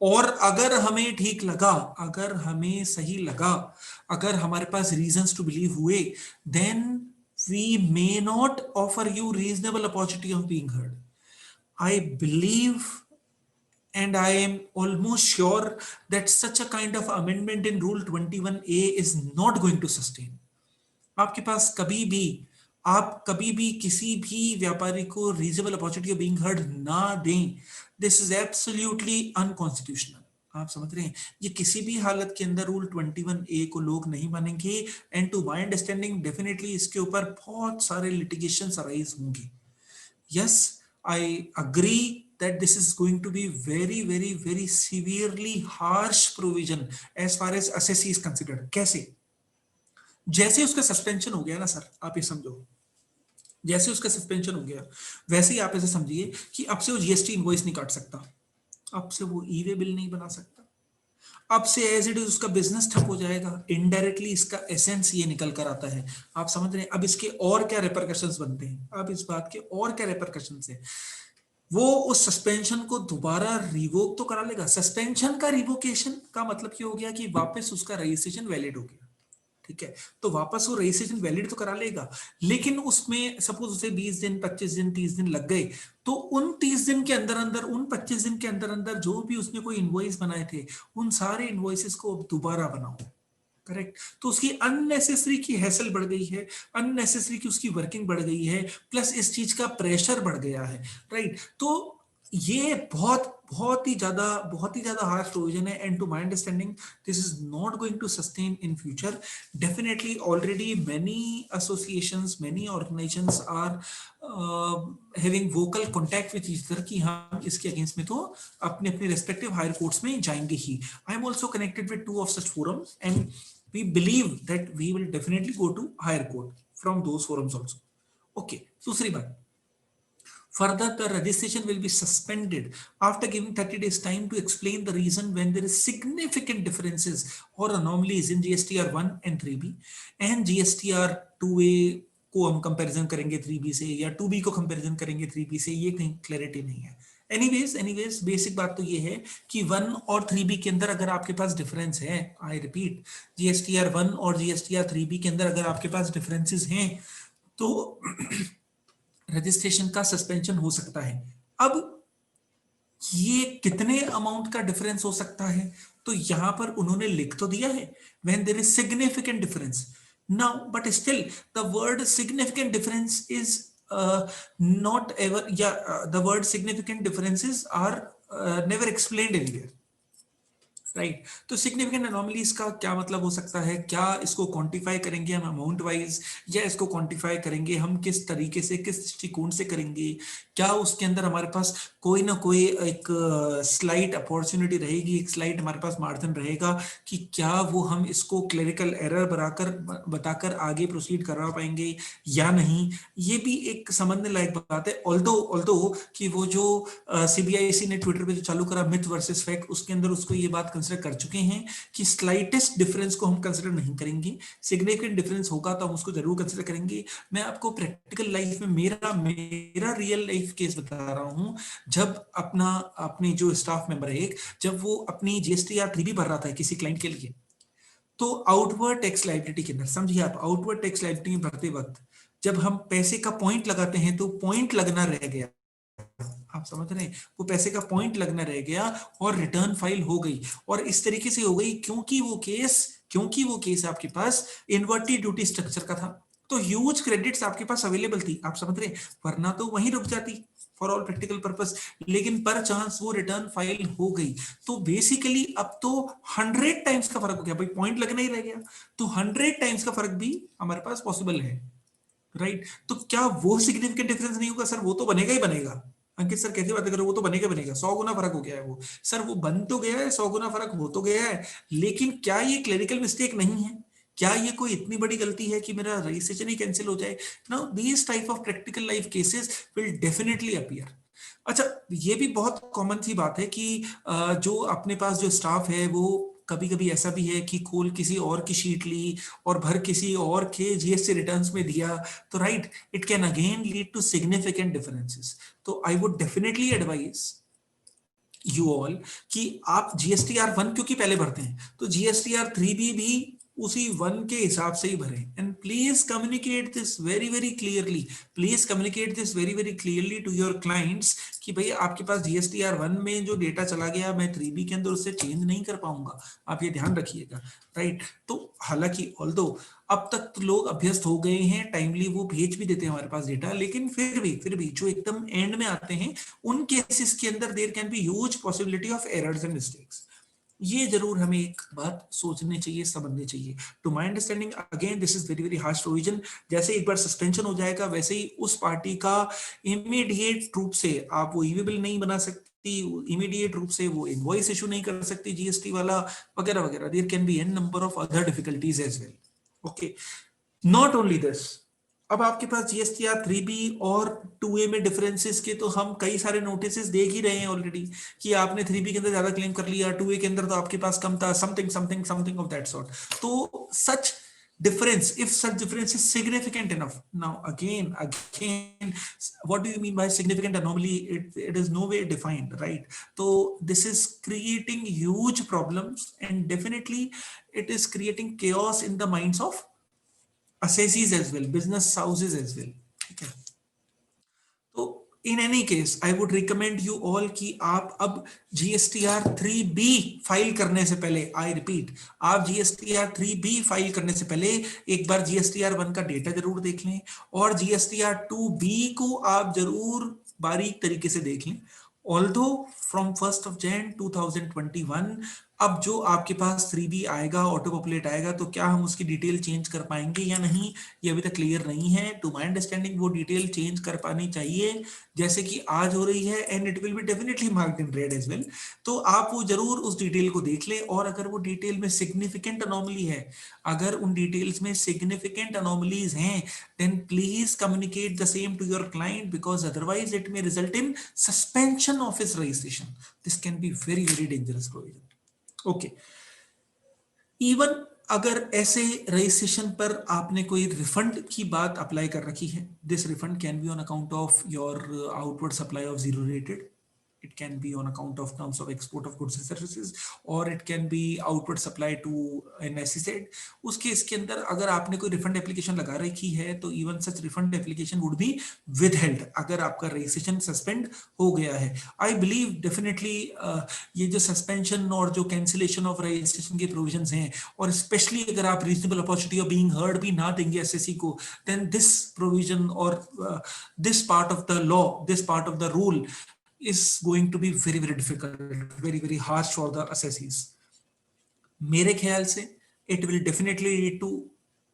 और अगर हमें ठीक लगा, अगर हमें सही लगा, अगर हमारे पास रीजंस टू बिलीव हुए, then we may not offer you reasonable opportunity of being heard. I believe and I am almost sure that such a kind of amendment in Rule 21A is not going to sustain। आपके पास आप कभी भी किसी भी व्यापारी को reasonable opportunity of being heard ना दें, दिस इज एब्सोल्युटली अनकॉन्स्टिट्यूशनल। आप समझ रहे हैं, ये किसी भी हालत के अंदर रूल 21A को लोग नहीं मानेंगे and to my understanding definitely इसके ऊपर बहुत सारे लिटिगेशंस अराइज होंगे। Yes, I agree that this is going to be very, very, very severely harsh provision as far as assessee is considered। कैसे? जैसे उसका सस्पेंशन हो गया ना सर, आप ये समझो, जैसे उसका सस्पेंशन हो गया वैसे ही आप ऐसे समझिए कि अब से वो जीएसटी इनवॉइस नहीं काट सकता, अब से वो ई वे बिल नहीं बना सकता, अब से एज इट इज उसका बिजनेस ठप हो जाएगा। इनडायरेक्टली इसका एसेंस ये निकल कर आता है, आप समझ रहे हैं। अब इसके और क्या रिपरकशंस बनते हैं, अब इस बात के और क्या रिपरकशंस है, वो उस सस्पेंशन को दोबारा रिवोक तो करा लेगा। सस्पेंशन का रिवोकेशन का मतलब ये हो गया कि वापस उसका रजिस्ट्रेशन वैलिड हो गया, ठीक है, तो वापस वो रजिस्ट्रेशन वैलिड तो करा लेगा, लेकिन उसमें सपोज उसे 20 दिन 25 दिन 30 दिन लग गए, तो उन 30 दिन के अंदर अंदर, उन 25 दिन के अंदर अंदर जो भी उसने कोई इनवॉइस बनाए थे उन सारे इनवॉइसेस को दोबारा बनाओ, करेक्ट। तो उसकी अननेसेसरी की हैसल बढ़ गई है, अननेसेसरी की उसकी वर्किंग बढ़ गई है, प्लस इस चीज का प्रेशर बढ़ गया है, राइट। तो ये बहुत ही ज्यादा हार्श प्रोविजन है and to my understanding this is not going to sustain in future. Definitely already many associations, many organisations are having vocal contact with each other कि हम इसके अगेंस्ट में तो अपने अपने रेस्पेक्टिव हायर कोर्ट्स में जाएंगे ही। I am also connected with 2 of such forums and we believe that we will definitely go to higher court from those forums also। Okay, दूसरी बात, further the registration will be suspended after giving 30 days time to explain the reason when there is significant differences or anomalies in GSTR 1 and 3B and GSTR 2A को हम comparison करेंगे 3B से या 2B को comparison करेंगे 3B से, ये कहीं क्लैरिटी नहीं है। एनीवेज बेसिक बात तो ये है कि 1 और 3B के अंदर अगर आपके पास डिफरेंस है, आई रिपीट, जीएसटीआर 1 और जीएसटीआर 3B के अंदर अगर आपके पास डिफरेंसेस हैं तो रजिस्ट्रेशन का सस्पेंशन हो सकता है। अब ये कितने अमाउंट का डिफरेंस हो सकता है, तो यहां पर उन्होंने लिख तो दिया है when there is significant difference now, but still the word significant difference is not ever, the word significant differences are never explained anywhere, right. तो सिग्निफिकेंट एनोमलीज का क्या मतलब हो सकता है, क्या इसको क्वांटिफाई करेंगे हम अमाउंट वाइज, या इसको क्वांटिफाई करेंगे हम किस तरीके से, किस दृष्टिकोण से करेंगे, क्या उसके अंदर हमारे पास कोई ना कोई एक स्लाइट अपॉर्चुनिटी रहेगी, एक स्लाइट हमारे पास मार्जिन रहेगा कि क्या वो हम इसको क्लरिकल एरर बताकर आगे प्रोसीड करवा पाएंगे या नहीं। ये भी एक समझने लायक बात है। ऑल्दो कि वो जो सीबीआईसी ने ट्विटर पे जो चालू करा मिथ वर्सेस फैक्ट, उसके अंदर उसको ये बात कंसिडर कर चुके हैं कि स्लाइटेस्ट डिफरेंस को हम कंसिडर नहीं करेंगे, सिग्निफिकेंट डिफरेंस होगा तो हम उसको जरूर कंसिडर करेंगे। मैं आपको प्रैक्टिकल लाइफ में मेरा रियल लाइफ केस बता रहा हूं। जब अपनी जो स्टाफ मेंबर है, जब वो अपनी जीएसटी या 3B भर रहा था किसी क्लाइंट के लिए, तो आउटवर्ड टैक्स लायबिलिटी के अंदर, समझिए आप, आउटवर्ड टैक्स लायबिलिटी भरते वक्त जब हम पैसे का पॉइंट लगाते हैं तो पॉइंट लगना रह गया, आप समझ रहे हैं, वो पैसे का पॉइंट लगना रह गया और रिटर्न फाइल हो गई। और इस तरीके से हो गई क्योंकि वो केस आपके पास इन्वर्टेड ड्यूटी स्ट्रक्चर का था, तो ह्यूज क्रेडिट्स आपके पास अवेलेबल थी, आप समझ रहे हैं, वरना तो वहीं रुक जाती फॉर ऑल प्रैक्टिकल पर्पस, लेकिन पर चांस वो रिटर्न फाइल हो गई। तो बेसिकली अब तो 100 टाइम्स का फर्क हो गया, भाई पॉइंट लगना ही रह गया, तो 100 टाइम्स का फर्क भी हमारे पास पॉसिबल है, राइट। तो क्या वो सिग्निफिकेंट डिफरेंस नहीं होगा? सर वो तो बनेगा ही बनेगा। अंकित सर कैसे बातें करो, वो तो बनेगा बनेगा, 100 गुना फर्क हो गया है वो। सर वो बन तो गया है, 100 गुना फर्क हो तो गया है, लेकिन क्या ये क्लरिकल मिस्टेक नहीं है? क्या ये कोई इतनी बड़ी गलती है कि मेरा रजिस्ट्रेशन ही कैंसिल हो जाए? Now these type of practical life cases will definitely appear. अच्छा, ये भी बहुत कॉमन सी बात है कि जो अपने पास जो स्टाफ है वो कभी कभी ऐसा भी है कि खोल किसी और की शीट ली और भर किसी और के जीएसटी रिटर्न्स में दिया, तो right, it can again lead to significant differences. तो I would definitely advise you all कि आप जीएसटीआर 1 क्योंकि पहले भरते हैं, तो जीएसटीआर 3B भी उसी 1 के हिसाब से ही भरें। And please communicate this very very clearly, please communicate this very very clearly to your clients कि भाई आपके पास जीएसटीआर 1 में जो डेटा चला गया मैं 3B के अंदर उससे चेंज नहीं कर पाऊंगा, आप ये ध्यान रखिएगा, राइट। तो हालांकि ऑल्दो अब तक तो लोग अभ्यस्त हो गए हैं, टाइमली वो भेज भी देते हैं हमारे पास डेटा, लेकिन फिर भी जो एकदम एंड में आते हैं उन केसेस के अंदर there can be huge possibility of errors and mistakes. ये जरूर हमें एक बात सोचनी चाहिए, समझनी चाहिए। To my understanding again this is very very harsh provision. जैसे एक बार सस्पेंशन हो जाएगा वैसे ही उस पार्टी का इमीडिएट रूप से आप वो ईवेबल नहीं बना सकती, इमीडिएट रूप से वो इनवॉइस इशू नहीं कर सकती जीएसटी वाला, वगैरह वगैरह। There can be an number of other difficulties as well. Okay, not only this, अब आपके पास जीएसटीआर 3B और 2A में डिफरेंसेस के तो हम कई सारे नोटिस देख ही रहे हैं ऑलरेडी कि आपने 3B के अंदर ज्यादा क्लेम कर लिया, 2A के अंदर तो आपके पास कम था, something something something of that sort. तो सच difference, if such difference is significant enough, now again what do you mean by significant anomaly? It is no way defined, right? So this is creating huge problems and definitely it is creating chaos in the minds of assessees as well, business houses as well, ठीक है। तो in any case I would recommend you all कि आप अब GSTR 3B file करने से पहले, I repeat, आप GSTR 3B फाइल करने से पहले एक बार GSTR 1 का डेटा जरूर देख लें और GSTR 2B को आप जरूर बारीक तरीके से देख लें। Although from 1st of Jan 2021 अब जो आपके पास 3B आएगा, ऑटो पॉपुलेट आएगा, तो क्या हम उसकी डिटेल चेंज कर पाएंगे या नहीं, ये अभी तक क्लियर नहीं है। टू माय अंडरस्टैंडिंग वो डिटेल चेंज कर पानी चाहिए जैसे कि आज हो रही है, and it will be definitely marked in red as well. तो आप वो जरूर उस डिटेल को देख लें, और अगर वो डिटेल में सिग्निफिकेंट अनोमली है, अगर उन डिटेल्स में सिग्निफिकेंट अनोमलीज हैं, then please communicate the same to your client, because otherwise it may result in suspension of his registration. This can be very very dangerous provision. Okay, even अगर ऐसे registration पर आपने कोई refund की बात apply कर रखी है, this refund can be on account of your outward supply of zero rated, It can be on account of terms of export of goods and services, or it can be outward supply to an SEZ. उस case के अंदर अगर आपने कोई refund application लगा रखी है तो even such refund application would be withheld अगर आपका रजिस्ट्रेशन सस्पेंड हो गया है. आई बिलीव डेफिनेटली ये जो सस्पेंशन और जो कैंसिलेशन ऑफ रजिस्ट्रेशन के प्रोविजंस हैं, और स्पेशली अगर आप reasonable opportunity of being heard भी ना देंगे एसएससी को, देन दिस प्रोविजन और this part of the law, this part of the rule is going to be very very difficult, very very harsh for the assessees. मेरे ख्याल से it will definitely lead to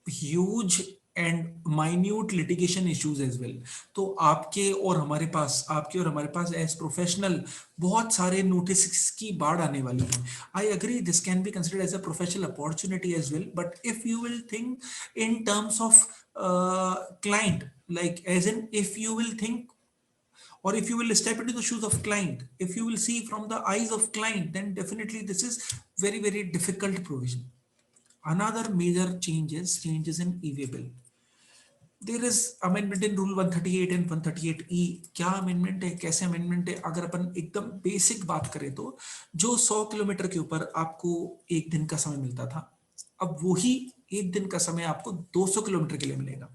huge and minute litigation issues as well. तो आपके और हमारे पास as professional बहुत सारे notices की बाढ़ आने वाली है. I agree this can be considered as a professional opportunity as well, but if you will think in terms of client, like as in if you will think, or if you will step into the shoes of client, if you will see from the eyes of client, then definitely this is very very difficult provision. Another major changes in EVA bill. There is amendment in rule 138 and 138E. क्या amendment है, कैसे amendment है? अगर अपन एकदम basic बात करें तो जो 100 किलोमीटर के ऊपर आपको एक दिन का समय मिलता था, अब वही एक दिन का समय आपको 200 किलोमीटर के लिए मिलेगा.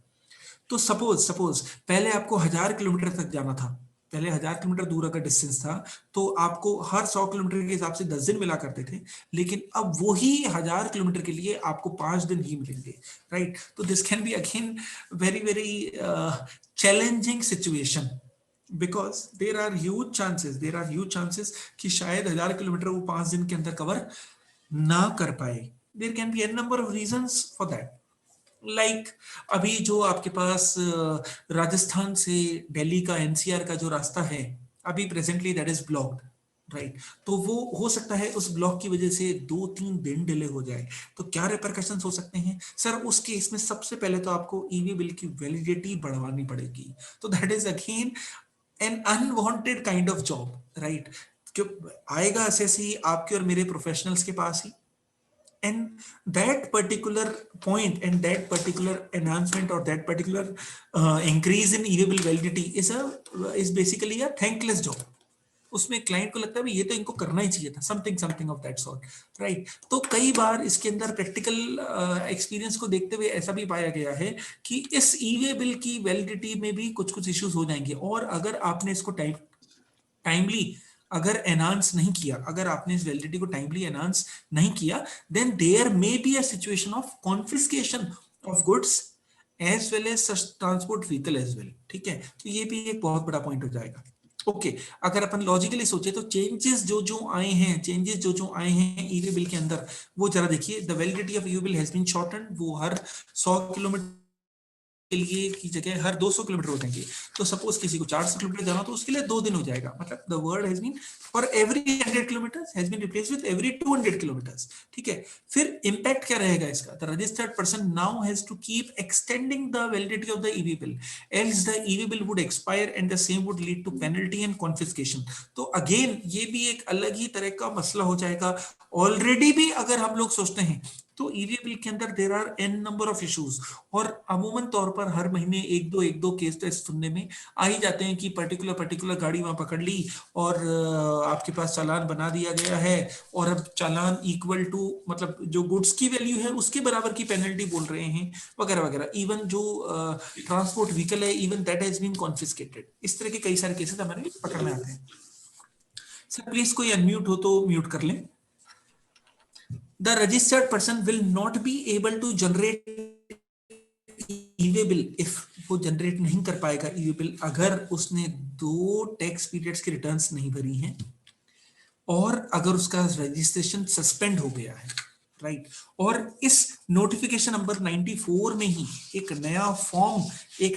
तो सपोज पहले आपको 1000 किलोमीटर तक जाना था, पहले 1000 किलोमीटर दूर का डिस्टेंस था, तो आपको हर 100 किलोमीटर के हिसाब से 10 दिन मिला करते थे, लेकिन अब वही 1000 किलोमीटर के लिए आपको 5 दिन ही मिलेंगे, राइट? तो this can be again very very challenging situation, because there are huge chances कि शायद 1000 किलोमीटर वो 5 दिन के अंदर कवर ना कर पाए. There can be an number of reasons for that. Like अभी जो आपके पास राजस्थान से दिल्ली का एनसीआर का जो रास्ता है, अभी presently that is blocked, right? तो वो हो सकता है उस ब्लॉक की वजह से 2-3 दिन डिले हो जाए. तो क्या रिपरकशंस हो सकते हैं सर? उस केस में सबसे पहले तो आपको ईवी बिल की वैलिडिटी बढ़वानी पड़ेगी. तो that is again an unwanted kind of job, right? क्यों आएगा एसएससी आपके और मेरे प्रोफेशनल्स के पास ही, and that particular point and that particular enhancement or that particular increase in EVA bill validity is basically a thankless job. उसमें client को लगता है ये तो इनको करना ही चाहिए था, something of that sort, right? तो कई बार इसके अंदर प्रैक्टिकल एक्सपीरियंस को देखते हुए ऐसा भी पाया गया है कि इस EVA बिल की वैलिडिटी में भी कुछ इश्यूज हो जाएंगे, और अगर आपने इसको टाइमली अगर एनहांस नहीं किया, अगर आपने इस वैलिडिटी को टाइमली एनहांस नहीं किया, then there may be a situation of confiscation of goods as well as transport vehicle as well. ठीक है, तो ये भी एक बहुत बड़ा पॉइंट हो जाएगा. ओके, अगर अपन लॉजिकली सोचे तो चेंजेस जो आए हैं ईवी बिल के अंदर, वो जरा देखिए. The validity of e-way bill has been shortened. वो हर 100 किलोमीटर के लिए की जगह हर 200 किलोमीटर हो जाएंगे. तो सपोज किसी को 400 किलोमीटर जाना तो उसके लिए 2 दिन हो जाएगा. मतलब the word has been for every 100 kilometres has been replaced with every 200 kilometres. ठीक है, फिर इंपैक्ट क्या रहेगा इसका? The registered person now has to keep extending the validity of the e-way bill, else the e-way bill would expire and the same would lead to penalty and confiscation. तो अगेन ये भी एक अलग ही तरह का मसला हो जाएगा. ऑलरेडी भी अगर हम लोग सोचते हैं तो ईवी बिल के अंदर there are an number of issues, और अमूमन तौर पर हर महीने एक दो केस टेस्ट सुनने में आ ही जाते हैं कि पर्टिकुलर गाड़ी वहां पकड़ ली और आपके पास चालान बना दिया गया है, और अब चालान इक्वल टू मतलब जो गुड्स की वैल्यू है उसके बराबर की पेनल्टी बोल रहे हैं वगैरह वगैरह. इवन जो ट्रांसपोर्ट व्हीकल है, even that has been confiscated. इस तरह के कई सारे केसेस हमारे पकड़ में आते हैं. सर प्लीज कोई अनम्यूट हो तो म्यूट कर लें. The registered person will not be able to generate EVA bill if वो जनरेट नहीं कर पाएगा EVA bill अगर उसने 2 टैक्स पीरियड्स की रिटर्न्स नहीं भरी हैं, और अगर उसका रजिस्ट्रेशन सस्पेंड हो गया है, राइट? और इस नोटिफिकेशन नंबर 94 में ही एक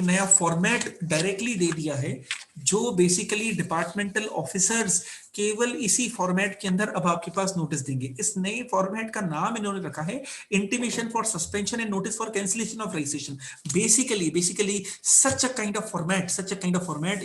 नया फॉर्मेट डायरेक्टली दे दिया है, जो बेसिकली डिपार्टमेंटल ऑफिसर्स केवल इसी फॉर्मेट के अंदर अब आपके पास नोटिस देंगे. इस नए फॉर्मेट का नाम इन्होंने रखा है intimation for suspension and notice for cancellation of registration. Basically such a kind of format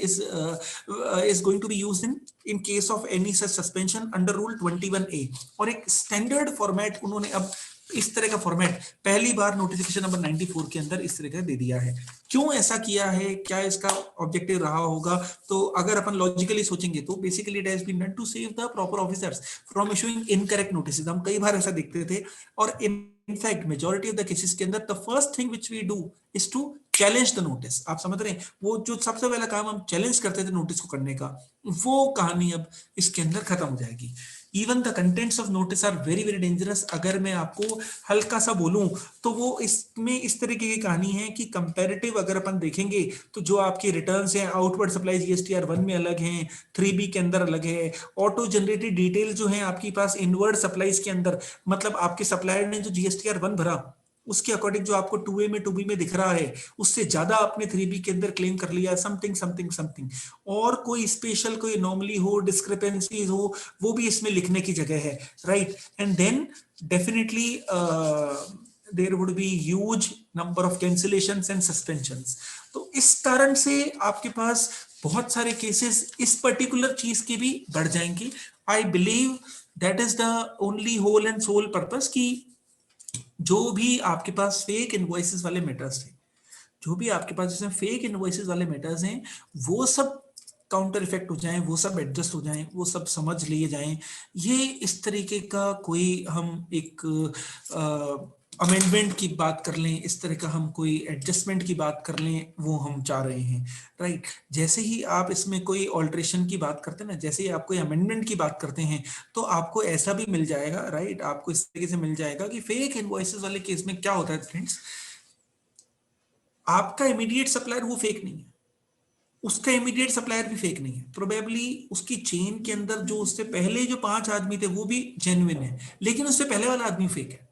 is going to be used in case of any such suspension under rule 21A. और एक स्टैंडर्ड फॉर्मेट उन्होंने अब इस तरह का format पहली बार notification number 94 के अंदर इस तरह का दे दिया है। क्यों ऐसा किया है, क्या इसका ऑब्जेक्टिव रहा होगा? तो अगर अपन लॉजिकली सोचेंगे तो basically it has been done to save the proper officers from issuing incorrect notices. हम कई बार ऐसा देखते थे, और in fact majority of the cases के अंदर the first thing which we do is to challenge the notice. आप समझ रहे हैं, वो जो सबसे पहला काम हम चैलेंज करते थे नोटिस को करने का, वो कहानी अब इसके अंदर खत्म हो जाएगी। Even the contents of notice are very very dangerous. अगर मैं आपको हल्का सा बोलूं तो वो इसमें इस तरीके की कहानी है कि कंपैरेटिव अगर अपन देखेंगे तो जो आपके रिटर्न्स हैं आउटवर्ड सप्लाई जीएसटीआर 1 में अलग हैं, 3B के अंदर अलग है। ऑटो जनरेटेड डिटेल जो है आपके पास इनवर्ड सप्लाईज के अंदर, मतलब आपके सप्लायर ने जो जीएसटीआर 1 भरा उसके अकॉर्डिंग जो आपको 2A में 2B में दिख रहा है उससे ज्यादा आपने 3B के अंदर क्लेम कर लिया, समथिंग समथिंग समथिंग। और कोई स्पेशल कोई अनोमली हो, डिस्क्रिपेंसीज हो, वो भी इसमें लिखने की जगह है, right. And then definitely there would be huge number of cancellations and suspensions. तो इस कारण से आपके पास बहुत सारे केसेस इस पर्टिकुलर चीज के भी बढ़ जाएंगे। I believe that is the only whole and sole purpose कि जो भी आपके पास फेक इनवॉइसेस वाले मैटर्स थे, जो भी आपके पास जिसमें फेक इनवॉइसेस वाले मैटर्स हैं, वो सब काउंटर इफेक्ट हो जाएं, वो सब एडजस्ट हो जाएं, वो सब समझ लिए जाएं। ये इस तरीके का कोई हम एक अमेंडमेंट की बात कर लें, इस तरह का हम कोई एडजस्टमेंट की बात कर लें, वो हम चाह रहे हैं, राइट। जैसे ही आप इसमें कोई ऑल्ट्रेशन की बात करते हैं ना, जैसे ही आप कोई अमेंडमेंट की बात करते हैं, तो आपको ऐसा भी मिल जाएगा, राइट, आपको इस तरीके से मिल जाएगा कि फेक इनवॉइसेस वाले केस में क्या होता है फ्रेंड्स, आपका इमीडिएट सप्लायर वो फेक नहीं है, उसका इमीडिएट सप्लायर भी फेक नहीं है, प्रोबेबली उसकी चेन के अंदर जो उससे पहले जो 5 आदमी थे वो भी जेन्युइन है, लेकिन उससे पहले वाला आदमी फेक है,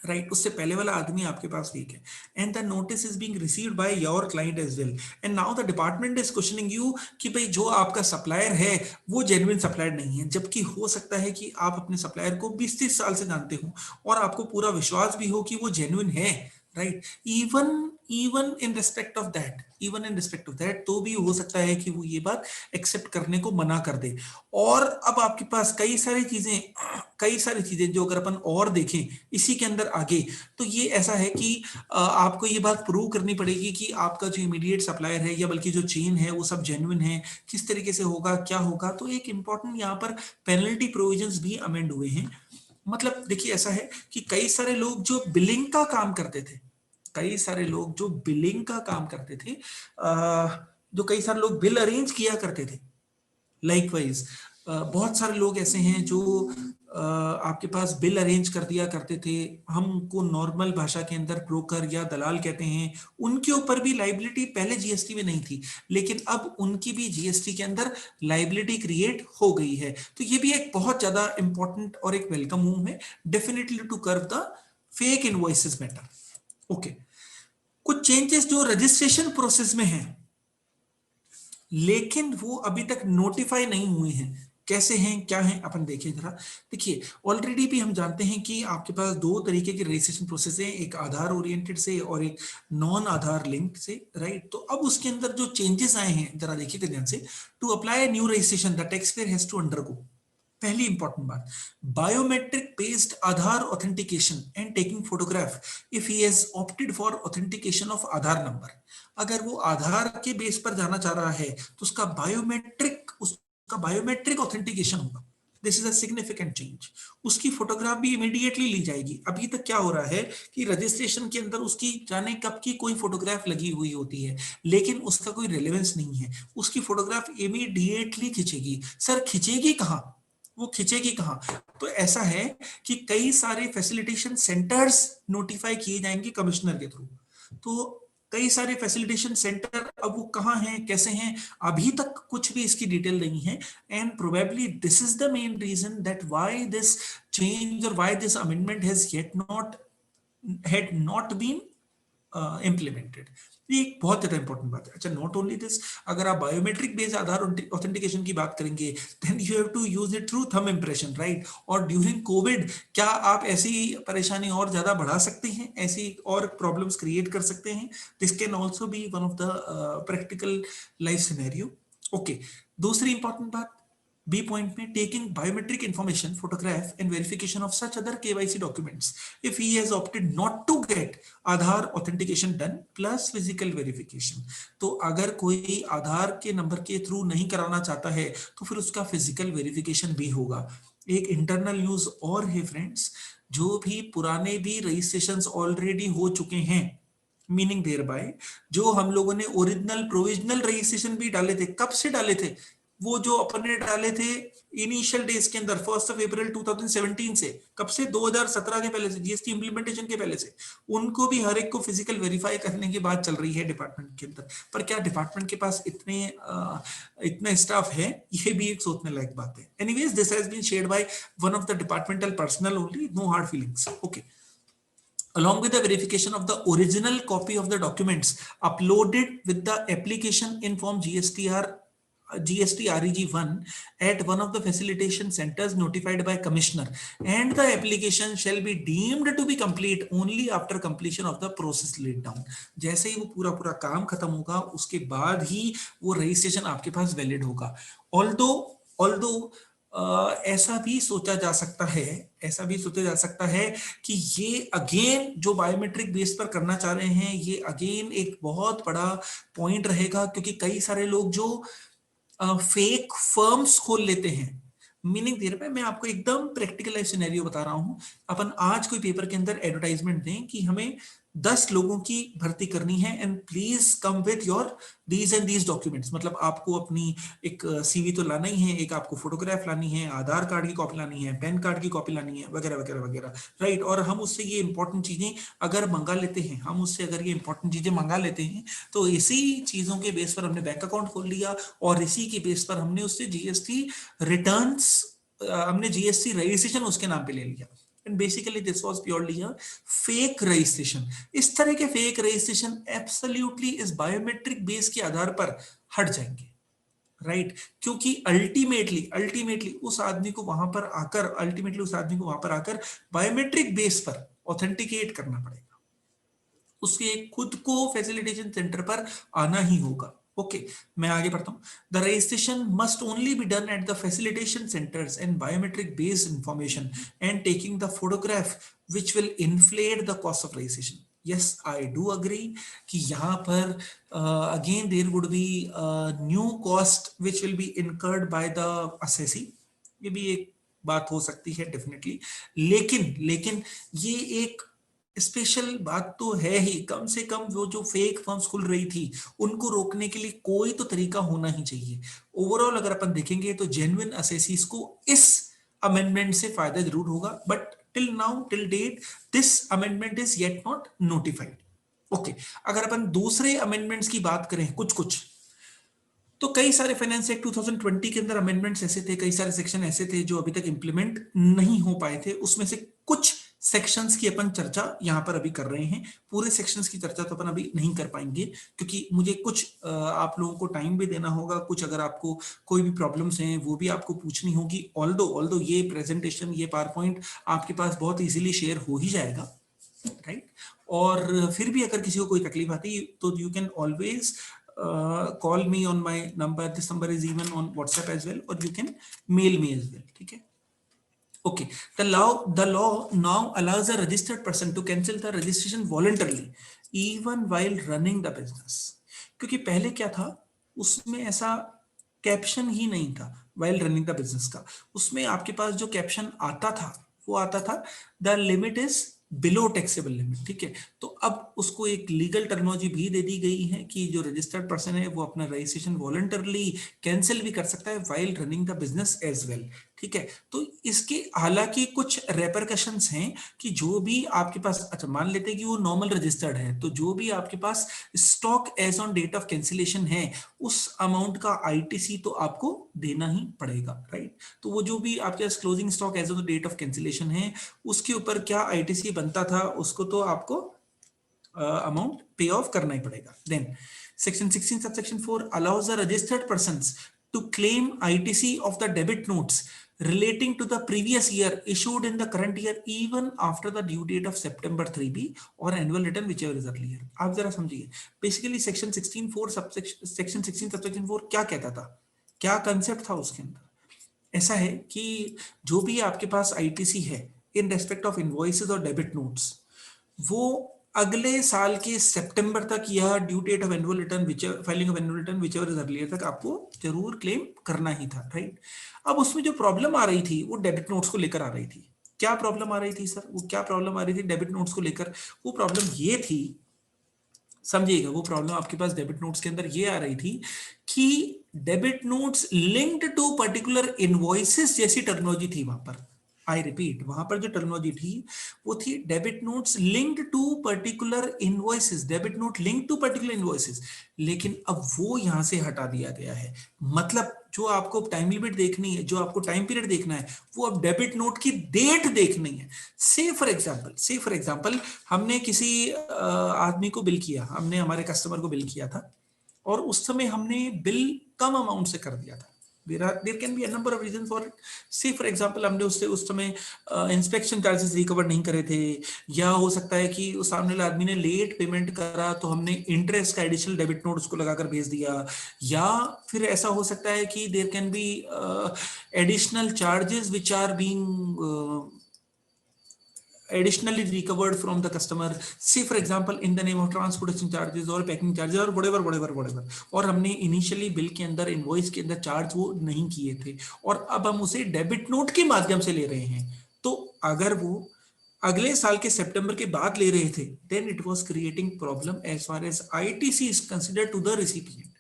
राइट। उससे पहले वाला आदमी आपके पास फेक है। And the notice is being received by your client as well, and now the department is questioning you कि भाई जो आपका सप्लायर है वो जेन्युइन सप्लायर नहीं है, जबकि हो सकता है कि आप अपने सप्लायर को 20-30 साल से जानते हो और आपको पूरा विश्वास भी हो कि वो जेन्युइन है, right. Even in respect of that तो भी हो सकता है कि वो ये बात एक्सेप्ट करने को मना कर दे। और अब आपके पास कई सारी चीजें जो अगर अपन और देखें इसी के अंदर आगे, तो ये ऐसा है कि आपको ये बात प्रूव करनी पड़ेगी कि आपका जो इमीडिएट सप्लायर है या बल्कि जो चेन है वो सब जेन्युइन है, किस तरीके से होगा, क्या होगा। तो एक इंपॉर्टेंट यहाँ पर पेनल्टी प्रोविजंस भी अमेंड हुए हैं। मतलब देखिए ऐसा है कि कई सारे लोग जो बिलिंग का काम करते थे, जो कई सारे लोग बिल अरेंज किया करते थे, लाइकवाइज बहुत सारे लोग ऐसे हैं जो आपके पास बिल अरेंज कर दिया करते थे, हमको नॉर्मल भाषा के अंदर ब्रोकर या दलाल कहते हैं। उनके ऊपर भी लाइबिलिटी पहले जीएसटी में नहीं थी, लेकिन अब उनकी भी जीएसटी के अंदर लाइबिलिटी क्रिएट हो गई है। तो ये भी एक बहुत ज्यादा इंपॉर्टेंट और एक वेलकम मूव है, definitely to curve the fake invoices matter. Okay, कुछ चेंजेस जो रजिस्ट्रेशन प्रोसेस में हैं लेकिन वो अभी तक नोटिफाई नहीं हुए हैं, कैसे हैं, क्या हैं, अपन देखिए जरा। देखिए ऑलरेडी भी हम जानते हैं कि आपके पास 2 तरीके की रजिस्ट्रेशन प्रोसेस है, एक आधार ओरिएंटेड से और एक नॉन आधार लिंक से, राइट। तो अब उसके अंदर जो चेंजेस आए हैं जरा देखिए ध्यान से। To apply new registration the taxpayer has to undergo, पहली इंपॉर्टेंट बात, biometric based Aadhaar authentication and taking photograph if he has opted for authentication of Aadhaar number. अगर वो आधार के बेस पर जाना चाह रहा है तो उसका बायोमेट्रिक ऑथेंटिकेशन होगा। This is a significant change. उसकी फोटोग्राफ भी इमीडिएटली ली जाएगी। अभी तक क्या हो रहा है कि रजिस्ट्रेशन के अंदर उसकी जाने कब की कोई फोटोग्राफ लगी हुई होती है, लेकिन उसका कोई रेलेवेंस नहीं है, उसकी फोटोग्राफ इमीडिएटली खिंचेगी। सर खिंचेगी कहाँ, वो खिंचेगी कहाँ? तो ऐसा है कि कई सारे फैसिलिटेशन सेंटर्स नोटिफाई किए जाएंगे कमिश्नर के थ्रू। तो कई सारे फैसिलिटेशन सेंटर अब वो कहाँ हैं, कैसे हैं, अभी तक कुछ भी इसकी डिटेल नहीं है। And probably this is the main reason that why this change और why this amendment had not been implemented। ये एक बहुत ज्यादा इंपॉर्टेंट बात है। अच्छा, नॉट ओनली दिस, अगर आप बायोमेट्रिक बेस्ड आधार ऑथेंटिकेशन की बात करेंगे then you have to use it through thumb impression, right. और ड्यूरिंग कोविड क्या आप ऐसी परेशानी और ज्यादा बढ़ा सकते हैं, ऐसी और प्रॉब्लम्स क्रिएट कर सकते हैं? This can also be one of the practical life scenario. Okay, दूसरी इंपॉर्टेंट बात, बी पॉइंट में taking biometric information photograph and verification of such other KYC documents if he has opted not to get Aadhaar authentication done plus physical verification. तो अगर कोई आधार के number के through नहीं कराना चाहता है तो फिर उसका फिजिकल वेरिफिकेशन भी होगा। एक इंटरनल न्यूज और है फ्रेंड्स, जो भी पुराने भी रजिस्ट्रेशंस ऑलरेडी हो चुके हैं, मीनिंग देयर बाय जो हम लोगों ने ओरिजिनल प्रोविजनल रजिस्ट्रेशन भी डाले थे, कब से डाले थे, वो जो अपने डाले थे इनिशियल डेज के अंदर 1 अप्रैल 2017 से, कब से, 2017 के पहले से, जीएसटी इंप्लीमेंटेशन के पहले से, उनको भी हर एक को फिजिकल वेरीफाई करने की बात चल रही है डिपार्टमेंट के अंदर। पर क्या डिपार्टमेंट के पास इतने स्टाफ है, ये भी एक सोचने लायक बात है। Anyways this has been shared by one of the departmental personal only, no hard feelings. Okay, along with the verification of the original copy of the documents uploaded with the application in form GST REG1 at one of the facilitation centers notified by commissioner, and the application shall be deemed to be complete only after completion of the process laid down। जैसे ही वो पूरा काम खत्म होगा उसके बाद ही वो registration आपके पास वैलिड होगा। although ऐसा भी सोचा जा सकता है कि ये अगेन जो बायोमेट्रिक बेस पर करना चाह रहे हैं, ये अगेन एक बहुत बड़ा पॉइंट रहेगा, क्योंकि कई सारे लोग जो फेक फर्म्स खोल लेते हैं। मीनिंग देर में मैं आपको एकदम प्रैक्टिकल सिनेरियो बता रहा हूं। अपन आज कोई पेपर के अंदर एडवर्टाइजमेंट दें कि हमें 10 लोगों की भर्ती करनी है and please come with your these and these documents. मतलब आपको अपनी एक सीवी तो लाना ही है, एक आपको फोटोग्राफ लानी है, आधार कार्ड की कॉपी लानी है, पैन कार्ड की कॉपी लानी है, वगैरह वगैरह वगैरह, राइट। और हम उससे ये इंपॉर्टेंट चीजें अगर मंगा लेते हैं, तो इसी चीजों के बेस पर हमने बैंक अकाउंट खोल लिया और इसी के बेस पर हमने उससे जीएसटी रिटर्न्स, हमने जीएसटी रजिस्ट्रेशन उसके नाम पे ले लिया। And basically this was purely a fake registration। इस तरह के फेक रजिस्ट्रेशन एब्सोल्युटली इस बायोमेट्रिक बेस के आधार पर हट जाएंगे, राइट। क्योंकि अल्टीमेटली उस आदमी को वहां पर आकर बायोमेट्रिक बेस पर ऑथेंटिकेट करना पड़ेगा, उसके खुद को फैसिलिटेशन सेंटर पर आना ही होगा। ओके, मैं आगे बढ़ता हूं। The registration must only be done at the facilitation centres and biometric based information and taking the photograph which will inflate the cost of registration. Yes, I do agree कि यहाँ पर again there would be new cost which will be incurred by the assessee. ये भी एक बात हो सकती है डेफिनेटली, लेकिन ये एक स्पेशल बात तो है ही। कम से कम वो जो फेक फर्म्स खुल रही थी उनको रोकने के लिए कोई तो तरीका होना ही चाहिए। ओवरऑल अगर अपन देखेंगे तो जेन्युइन असेसीज को इस अमेंडमेंट से फायदा जरूर होगा, but till date this amendment is yet not notified. Okay, अगर अपन दूसरे अमेंडमेंट्स की बात करें कुछ तो कई सारे फाइनेंस एक्ट 2020 के अंदर अमेंडमेंट्स ऐसे थे, कई सारे सेक्शन ऐसे थे जो अभी तक इंप्लीमेंट नहीं हो पाए थे। उसमें से कुछ सेक्शंस की अपन चर्चा यहाँ पर अभी कर रहे हैं। पूरे सेक्शंस की चर्चा तो अपन अभी नहीं कर पाएंगे क्योंकि मुझे कुछ आप लोगों को टाइम भी देना होगा, कुछ अगर आपको कोई भी प्रॉब्लम्स हैं वो भी आपको पूछनी होगी। ऑल्दो ये प्रेजेंटेशन, ये पावर पॉइंट आपके पास बहुत इजीली शेयर हो ही जाएगा, राइट। और फिर भी अगर किसी को कोई तकलीफ आती तो you can always call me on my number. This number is even on WhatsApp as well, or you can mail me as well. ठीक है? Okay. The law now allows a registered person to cancel the registration voluntarily, even while running the business. क्योंकि पहले क्या था, उसमें ऐसा caption ही नहीं था while running the business का। उसमें आपके पास जो कैप्शन आता था वो आता था the limit is below taxable limit. ठीक है, तो अब उसको एक लीगल टर्मिनोलॉजी भी दे दी गई है कि जो रजिस्टर्ड पर्सन है वो अपना रजिस्ट्रेशन वॉलंटरली कैंसिल भी कर सकता है while running the business as well. ठीक है, तो इसके हालांकि कुछ रेपरकशंस हैं कि जो भी आपके पास, अच्छा मान लेते हैं कि वो नॉर्मल रजिस्टर्ड है, तो जो भी आपके पास stock as on date of cancellation है उस अमाउंट का आईटीसी तो आपको देना ही पड़ेगा, राइट। तो वो जो भी आपके पास closing stock as on date of cancellation है उसके ऊपर क्या आईटीसी बनता था उसको तो आपको अमाउंट पे ऑफ करना ही पड़ेगा। Then section 16 subsection 4 allows the registered persons to claim ITC of the debit notes relating to the previous year issued in the current year even after the due date of September 3B or annual return whichever is earlier। आप जरा समझिए, basically section 16 subsection 4 क्या कहता था, क्या concept था उसके अंदर। ऐसा है कि जो भी आपके पास आईटीसी है इन रेस्पेक्ट ऑफ इनवॉइसेस और डेबिट नोट्स, वो अगले साल के सितंबर तक या due date of annual return filing of annual return whichever is earlier तक आपको जरूर क्लेम करना ही था, राइट। अब उसमें जो प्रॉब्लम आ रही थी वो डेबिट नोट्स को लेकर आ रही थी। क्या प्रॉब्लम आ रही थी सर? वो क्या प्रॉब्लम आ रही थी डेबिट नोट्स को लेकर? वो प्रॉब्लम ये थी, समझिएगा, वो प्रॉब्लम आपके पास डेबिट नोट्स के अंदर ये आ रही थी कि debit notes linked to particular invoices जैसी टेक्नोलॉजी थी वहां पर। आई रिपीट, वहां पर जो टेक्नोलॉजी थी वो थी debit notes linked to particular invoices, debit note linked to particular invoices. लेकिन अब वो यहां से हटा दिया गया है। मतलब जो आपको टाइम लिमिट देखनी है, जो आपको टाइम पीरियड देखना है, वो अब डेबिट नोट की डेट देखनी है। से फॉर एग्जांपल हमने किसी आदमी को बिल किया, हमने हमारे कस्टमर को बिल किया था और उस समय हमने बिल कम अमाउंट से कर दिया था। there can be a number of reasons for it. Say for example हमने उससे उस समय इंस्पेक्शन चार्जेस रिकवर नहीं करे थे, या हो सकता है कि उस सामने वाले आदमी ने लेट पेमेंट करा तो हमने इंटरेस्ट का एडिशनल डेबिट नोट उसको लगाकर भेज दिया, या फिर ऐसा हो सकता है कि there can be additional charges which are being additionally recovered from the customer, say for example in the name of transportation charges or packing charges or whatever, और हमने इनिशियली बिल के अंदर, इनवॉइस के अंदर चार्ज वो नहीं किए थे और अब हम उसे डेबिट नोट के माध्यम से ले रहे हैं। तो अगर वो अगले साल के सितंबर के बाद ले रहे थे, then it was creating problem as far as ITC is considered to the recipient.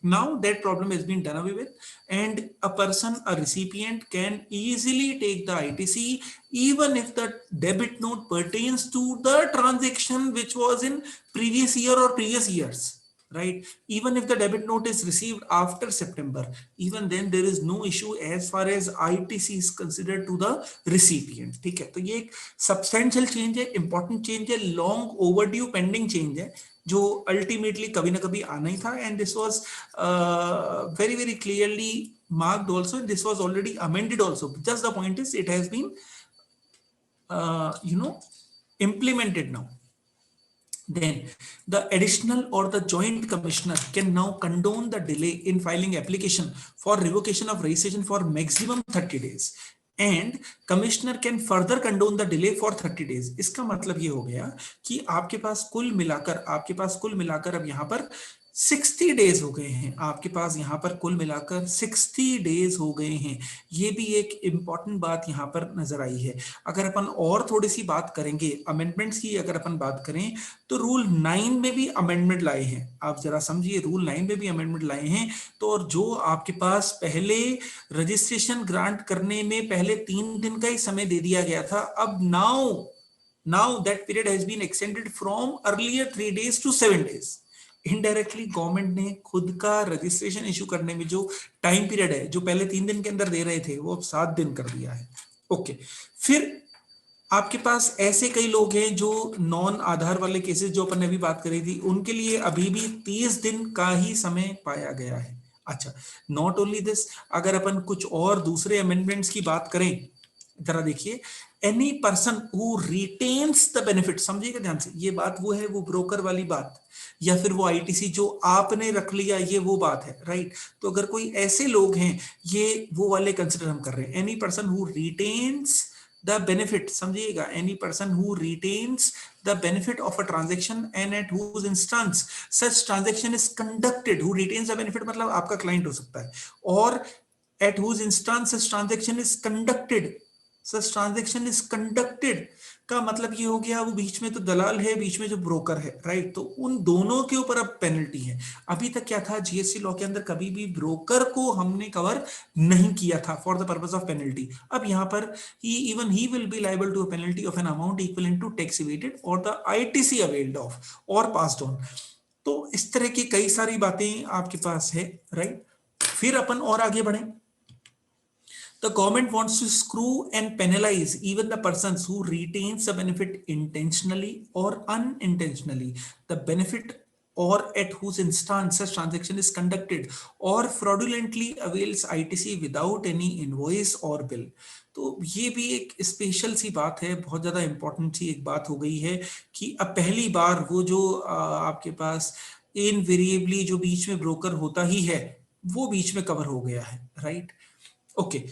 Now that problem has been done away with, and a person, a recipient, can easily take the ITC even if the debit note pertains to the transaction which was in previous year or previous years, right? Even if the debit note is received after September, even then there is no issue as far as ITC is considered to the recipient. ठीक है, तो ये एक substantial change है, important change है, long overdue pending change है, जो ultimately कभी ना कभी आना ही था। And this was very very clearly marked also, this was already amended also, just the point is it has been implemented now. Then the additional or the joint commissioner can now condone the delay in filing application for revocation of registration for maximum 30 days, and commissioner can further condone the delay for 30 days. इसका मतलब ये हो गया कि आपके पास कुल मिलाकर अब यहाँ पर 60 डेज हो गए हैं, आपके पास यहाँ पर कुल मिलाकर 60 डेज हो गए हैं। ये भी एक इंपॉर्टेंट बात यहाँ पर नजर आई है। अगर अपन और थोड़ी सी बात करेंगे अमेंडमेंट्स की, अगर अपन बात करें तो रूल 9 में भी अमेंडमेंट लाए हैं। आप जरा समझिए, रूल 9 में भी अमेंडमेंट लाए हैं। तो और जो आपके पास पहले रजिस्ट्रेशन ग्रांट करने में पहले 3 दिन का ही समय दे दिया गया था, अब now that period has been extended from earlier 3 days to 7 days। Indirectly government ने खुद का रजिस्ट्रेशन इशू करने में जो टाइम पीरियड है, जो पहले 3 दिन के अंदर दे रहे थे, वो अब 7 दिन कर दिया है। ओके, फिर आपके पास ऐसे कई लोग हैं जो नॉन आधार वाले केसेस जो अपन ने अभी बात करी थी, उनके लिए अभी भी 30 दिन का ही समय पाया गया है। अच्छा, नॉट ओनली दिस, अगर अपन कुछ और दूसरे अमेंडमेंट्स की बात करें, जरा देखिए, any person who retains the benefit, समझिएगा ध्यान से, ये बात वो है, वो ब्रोकर वाली बात, या फिर वो आईटीसी जो आपने रख लिया, ये वो बात है, राइट। तो अगर कोई ऐसे लोग हैं, ये वो वाले कंसिडर हम कर रहे हैं। Any person who retains the benefit, समझिएगा, any person who retains the benefit of a transaction and at whose instance such transaction is conducted, who retains the benefit मतलब आपका क्लाइंट हो सकता है, और at whose instance such transaction is conducted का मतलब ये हो गया, वो बीच में तो दलाल है, बीच में जो ब्रोकर है, राइट। तो उन दोनों के ऊपर अब पेनल्टी है। अभी तक क्या था, जीएसटी लॉ के अंदर कभी भी ब्रोकर को हमने कवर नहीं किया था for the purpose of penalty. अब यहाँ पर he will be liable to a penalty of an amount equivalent to tax evaded or the ITC availed of or passed on। तो इस तरह की कई सारी बातें आपके पास है, राइट। फिर अपन और आगे बढ़े। The government wants to screw and penalize even the persons who retains the benefit intentionally or unintentionally, the benefit or at whose instance such transaction is conducted or fraudulently avails ITC without any invoice or bill। तो ये भी एक special सी बात है, बहुत ज्यादा important सी एक बात हो गई है कि अब पहली बार वो जो आपके पास इनवेरिएबली जो बीच में ब्रोकर होता ही है, वो बीच में कवर हो गया है, राइट। ओके,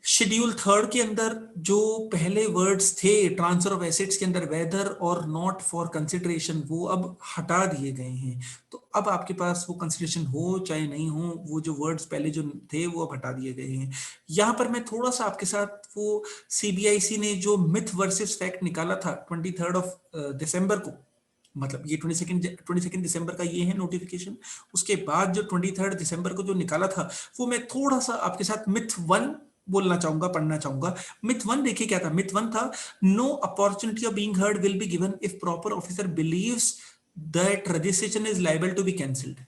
शेड्यूल थर्ड के अंदर जो पहले वर्ड्स थे ट्रांसफर ऑफ एसेट्स के अंदर वेदर और नॉट फॉर कंसिडरेशन, वो अब हटा दिए गए हैं। तो अब आपके पास वो कंसिडरेशन हो चाहे नहीं हो, वो जो वर्ड्स पहले जो थे वो अब हटा दिए गए हैं। यहां पर मैं थोड़ा सा आपके साथ वो सीबीआईसी ने जो मिथ वर्सेस फैक्ट निकाला था 23 दिसंबर को, मतलब ये 22 दिसंबर का ये है नोटिफिकेशन, उसके बाद जो 23 दिसंबर को जो निकाला था वो मैं थोड़ा सा आपके साथ मिथ वन बोलना चाहूंगा, पढ़ना चाहूंगा। मिथ वन देखिए क्या था। मिथ वन था, no opportunity of being heard will be given if proper officer believes that registration is liable to be cancelled.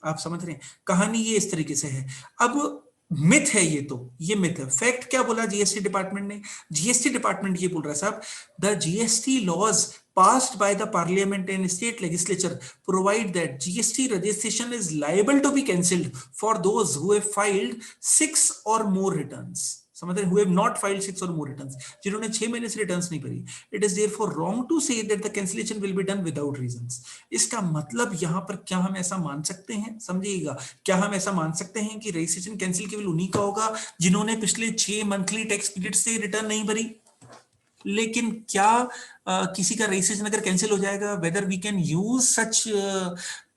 आप समझ रहे हैं, कहानी ये इस तरीके से है। अब मिथ है ये, तो ये मिथ है। फैक्ट क्या बोला जीएसटी डिपार्टमेंट ने? जीएसटी डिपार्टमेंट ये बोल रहा है साहब, the GST laws passed by the parliament and state legislature provide that GST registration is liable to be cancelled for those who have filed 6 or more returns. समझ रहे, who have not filed 6 or more returns, जिन्होंने 6 महीने से returns नहीं भरी। It is therefore wrong to say that the cancellation will be done without reasons. इसका मतलब यहाँ पर क्या हम ऐसा मान सकते हैं, समझिएगा, क्या हम ऐसा मान सकते हैं कि रजिस्ट्रेशन कैंसिल केवल उन्हीं का होगा जिन्होंने पिछले 6 मंथली टैक्स पीरियड से रिटर्न नहीं भरी? लेकिन क्या किसी का रजिस्ट्रेशन अगर कैंसिल हो जाएगा, whether we can use such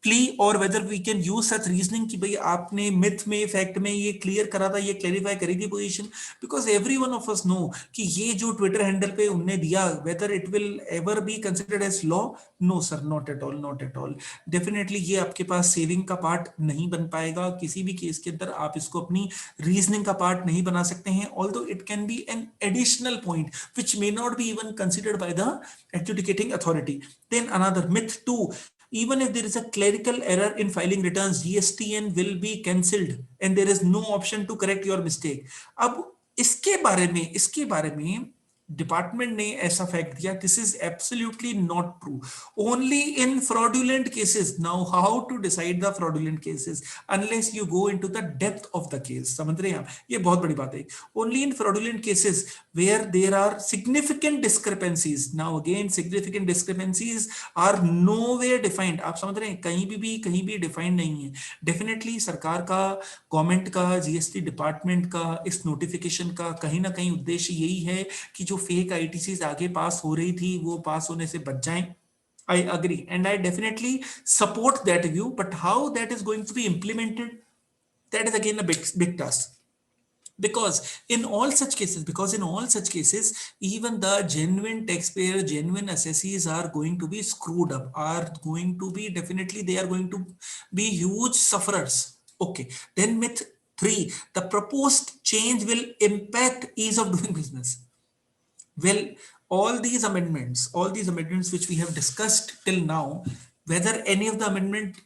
plea और whether we can use such reasoning कि भाई आपने मिथ में फैक्ट में ये क्लियर करा था, ये क्लैरिफाई करी थी position, because every one of us know कि ये जो ट्विटर हैंडल पे उनने दिया, whether it will ever be considered as law, no sir, not at all, not at all. Definitely ये आपके पास सेविंग का पार्ट नहीं बन पाएगा किसी भी केस के अंदर, आप इसको अपनी रीजनिंग का पार्ट नहीं बना सकते हैं, although it can be an additional point which may not be even considered by the adjudicating authority. Then another myth 2, even if there is a clerical error in filing returns, GSTN will be cancelled and there is no option to correct your mistake. अब इसके बारे में department ने ऐसा fact दिया, this is absolutely not true, only in fraudulent cases. Now how to decide the fraudulent cases unless you go into the depth of the case, समझ रहे हैं आप, ये बहुत बड़ी बात है। Only in fraudulent cases where there are significant discrepancies, now again significant discrepancies are nowhere defined, आप समझ रहे हैं, कहीं भी डिफाइंड नहीं है। डेफिनेटली सरकार का, गवर्नमेंट का, जीएसटी डिपार्टमेंट का इस नोटिफिकेशन का कहीं ना कहीं उद्देश्य यही है कि जो फेक आईटीसीज आगे पास हो रही थी वो पास होने से बच जाएं। I agree and I definitely support that view, but how that is going to be implemented, that is again a big task. Because in all such cases, even the genuine taxpayer, genuine assessees are going to be screwed up, are going to be, definitely they are going to be huge sufferers. Okay, then myth 3, the proposed change will impact ease of doing business. Well, all these amendments which we have discussed till now, whether any of the amendment,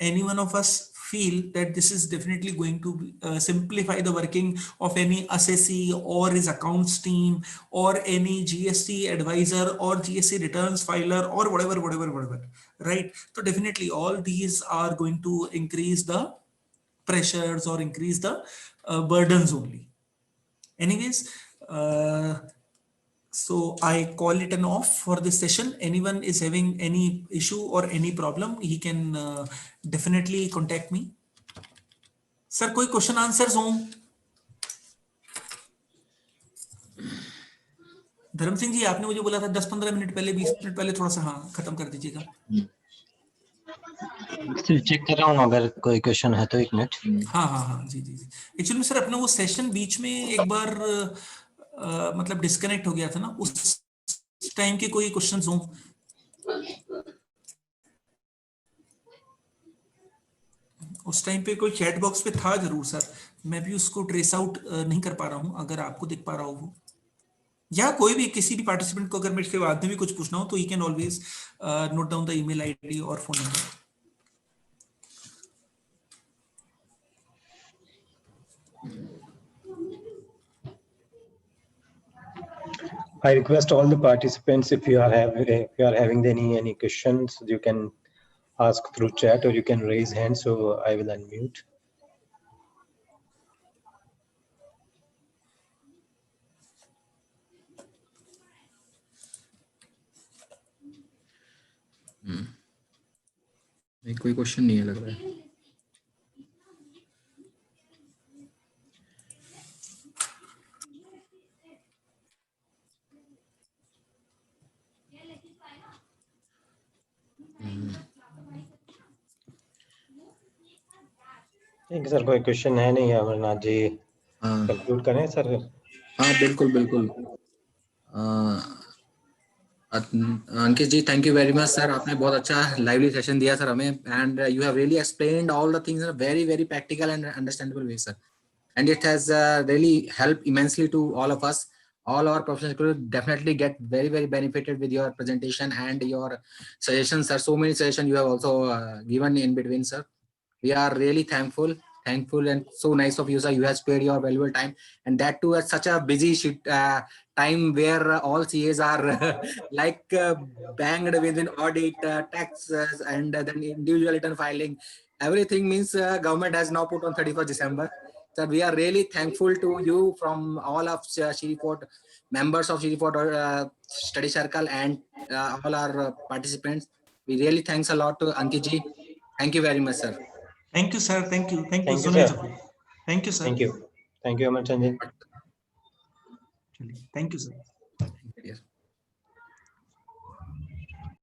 any one of us feel that this is definitely going to simplify the working of any assessee or his accounts team or any GST advisor or GST returns filer or whatever, right? So definitely all these are going to increase the pressures or increase the burdens only. Anyways, so I call it an off for this session. Anyone is having any issue or any problem, he can definitely contact me. Sir, कोई question answers हों? धर्म सिंह जी, आपने मुझे बोला था 10-15 minute पहले, 20 minute पहले, थोड़ा सा हाँ खत्म कर दीजिएगा। चेक कर रहा हूँ, अगर कोई क्वेश्चन है तो 1 मिनट। हाँ जी। एक्चुअली सर अपना वो सेशन बीच में एक बार मतलब डिस्कनेक्ट हो गया था ना, उस टाइम के कोई क्वेश्चंस हों? उस टाइम पे कोई चैट बॉक्स पे था जरूर सर, मैं भी उसको ट्रेस आउट नहीं कर पा रहा हूँ, अगर आपको दिख पा रहा हो वो, या कोई भी किसी भी पार्टिसिपेंट को अगर मेरे से बाद में भी कुछ पूछना हो तो he can always note down the email ID और phone number. I request all the participants, if you are having any questions, you can ask through chat or you can raise hand, so I will unmute. नहीं, कोई question नहीं है लग रहा है। ठीक है सर, कोई क्वेश्चन है नहीं अमरनाथ जी, हाँ कंक्लूड करें सर? हाँ बिल्कुल बिल्कुल। Ankit ji, thank you very much sir, आपने बहुत अच्छा लाइवली सेशन दिया सर हमें, and you have really explained all the things in a very very practical and understandable way sir, and it has really helped immensely to all of us. All our professionals could definitely get very very benefited with your presentation and your suggestions sir. So many suggestions you have also given in between sir. We are really thankful and so nice of you sir. You have spared your valuable time, and that too at such a busy time where all CAs are like banged within audit, taxes, and then individual return filing. Everything means government has now put on 31st December. Sir, we are really thankful to you from all of Shri Fort members of Shri Fort Study Circle and all our participants. We really thanks a lot to Ankit ji. Thank you very much, sir. Thank you, sir. Thank you. Thank you. Thank you, So nice sir. of you. Thank you, sir. Thank you. Thank you, Amarchand ji. Thank you, sir.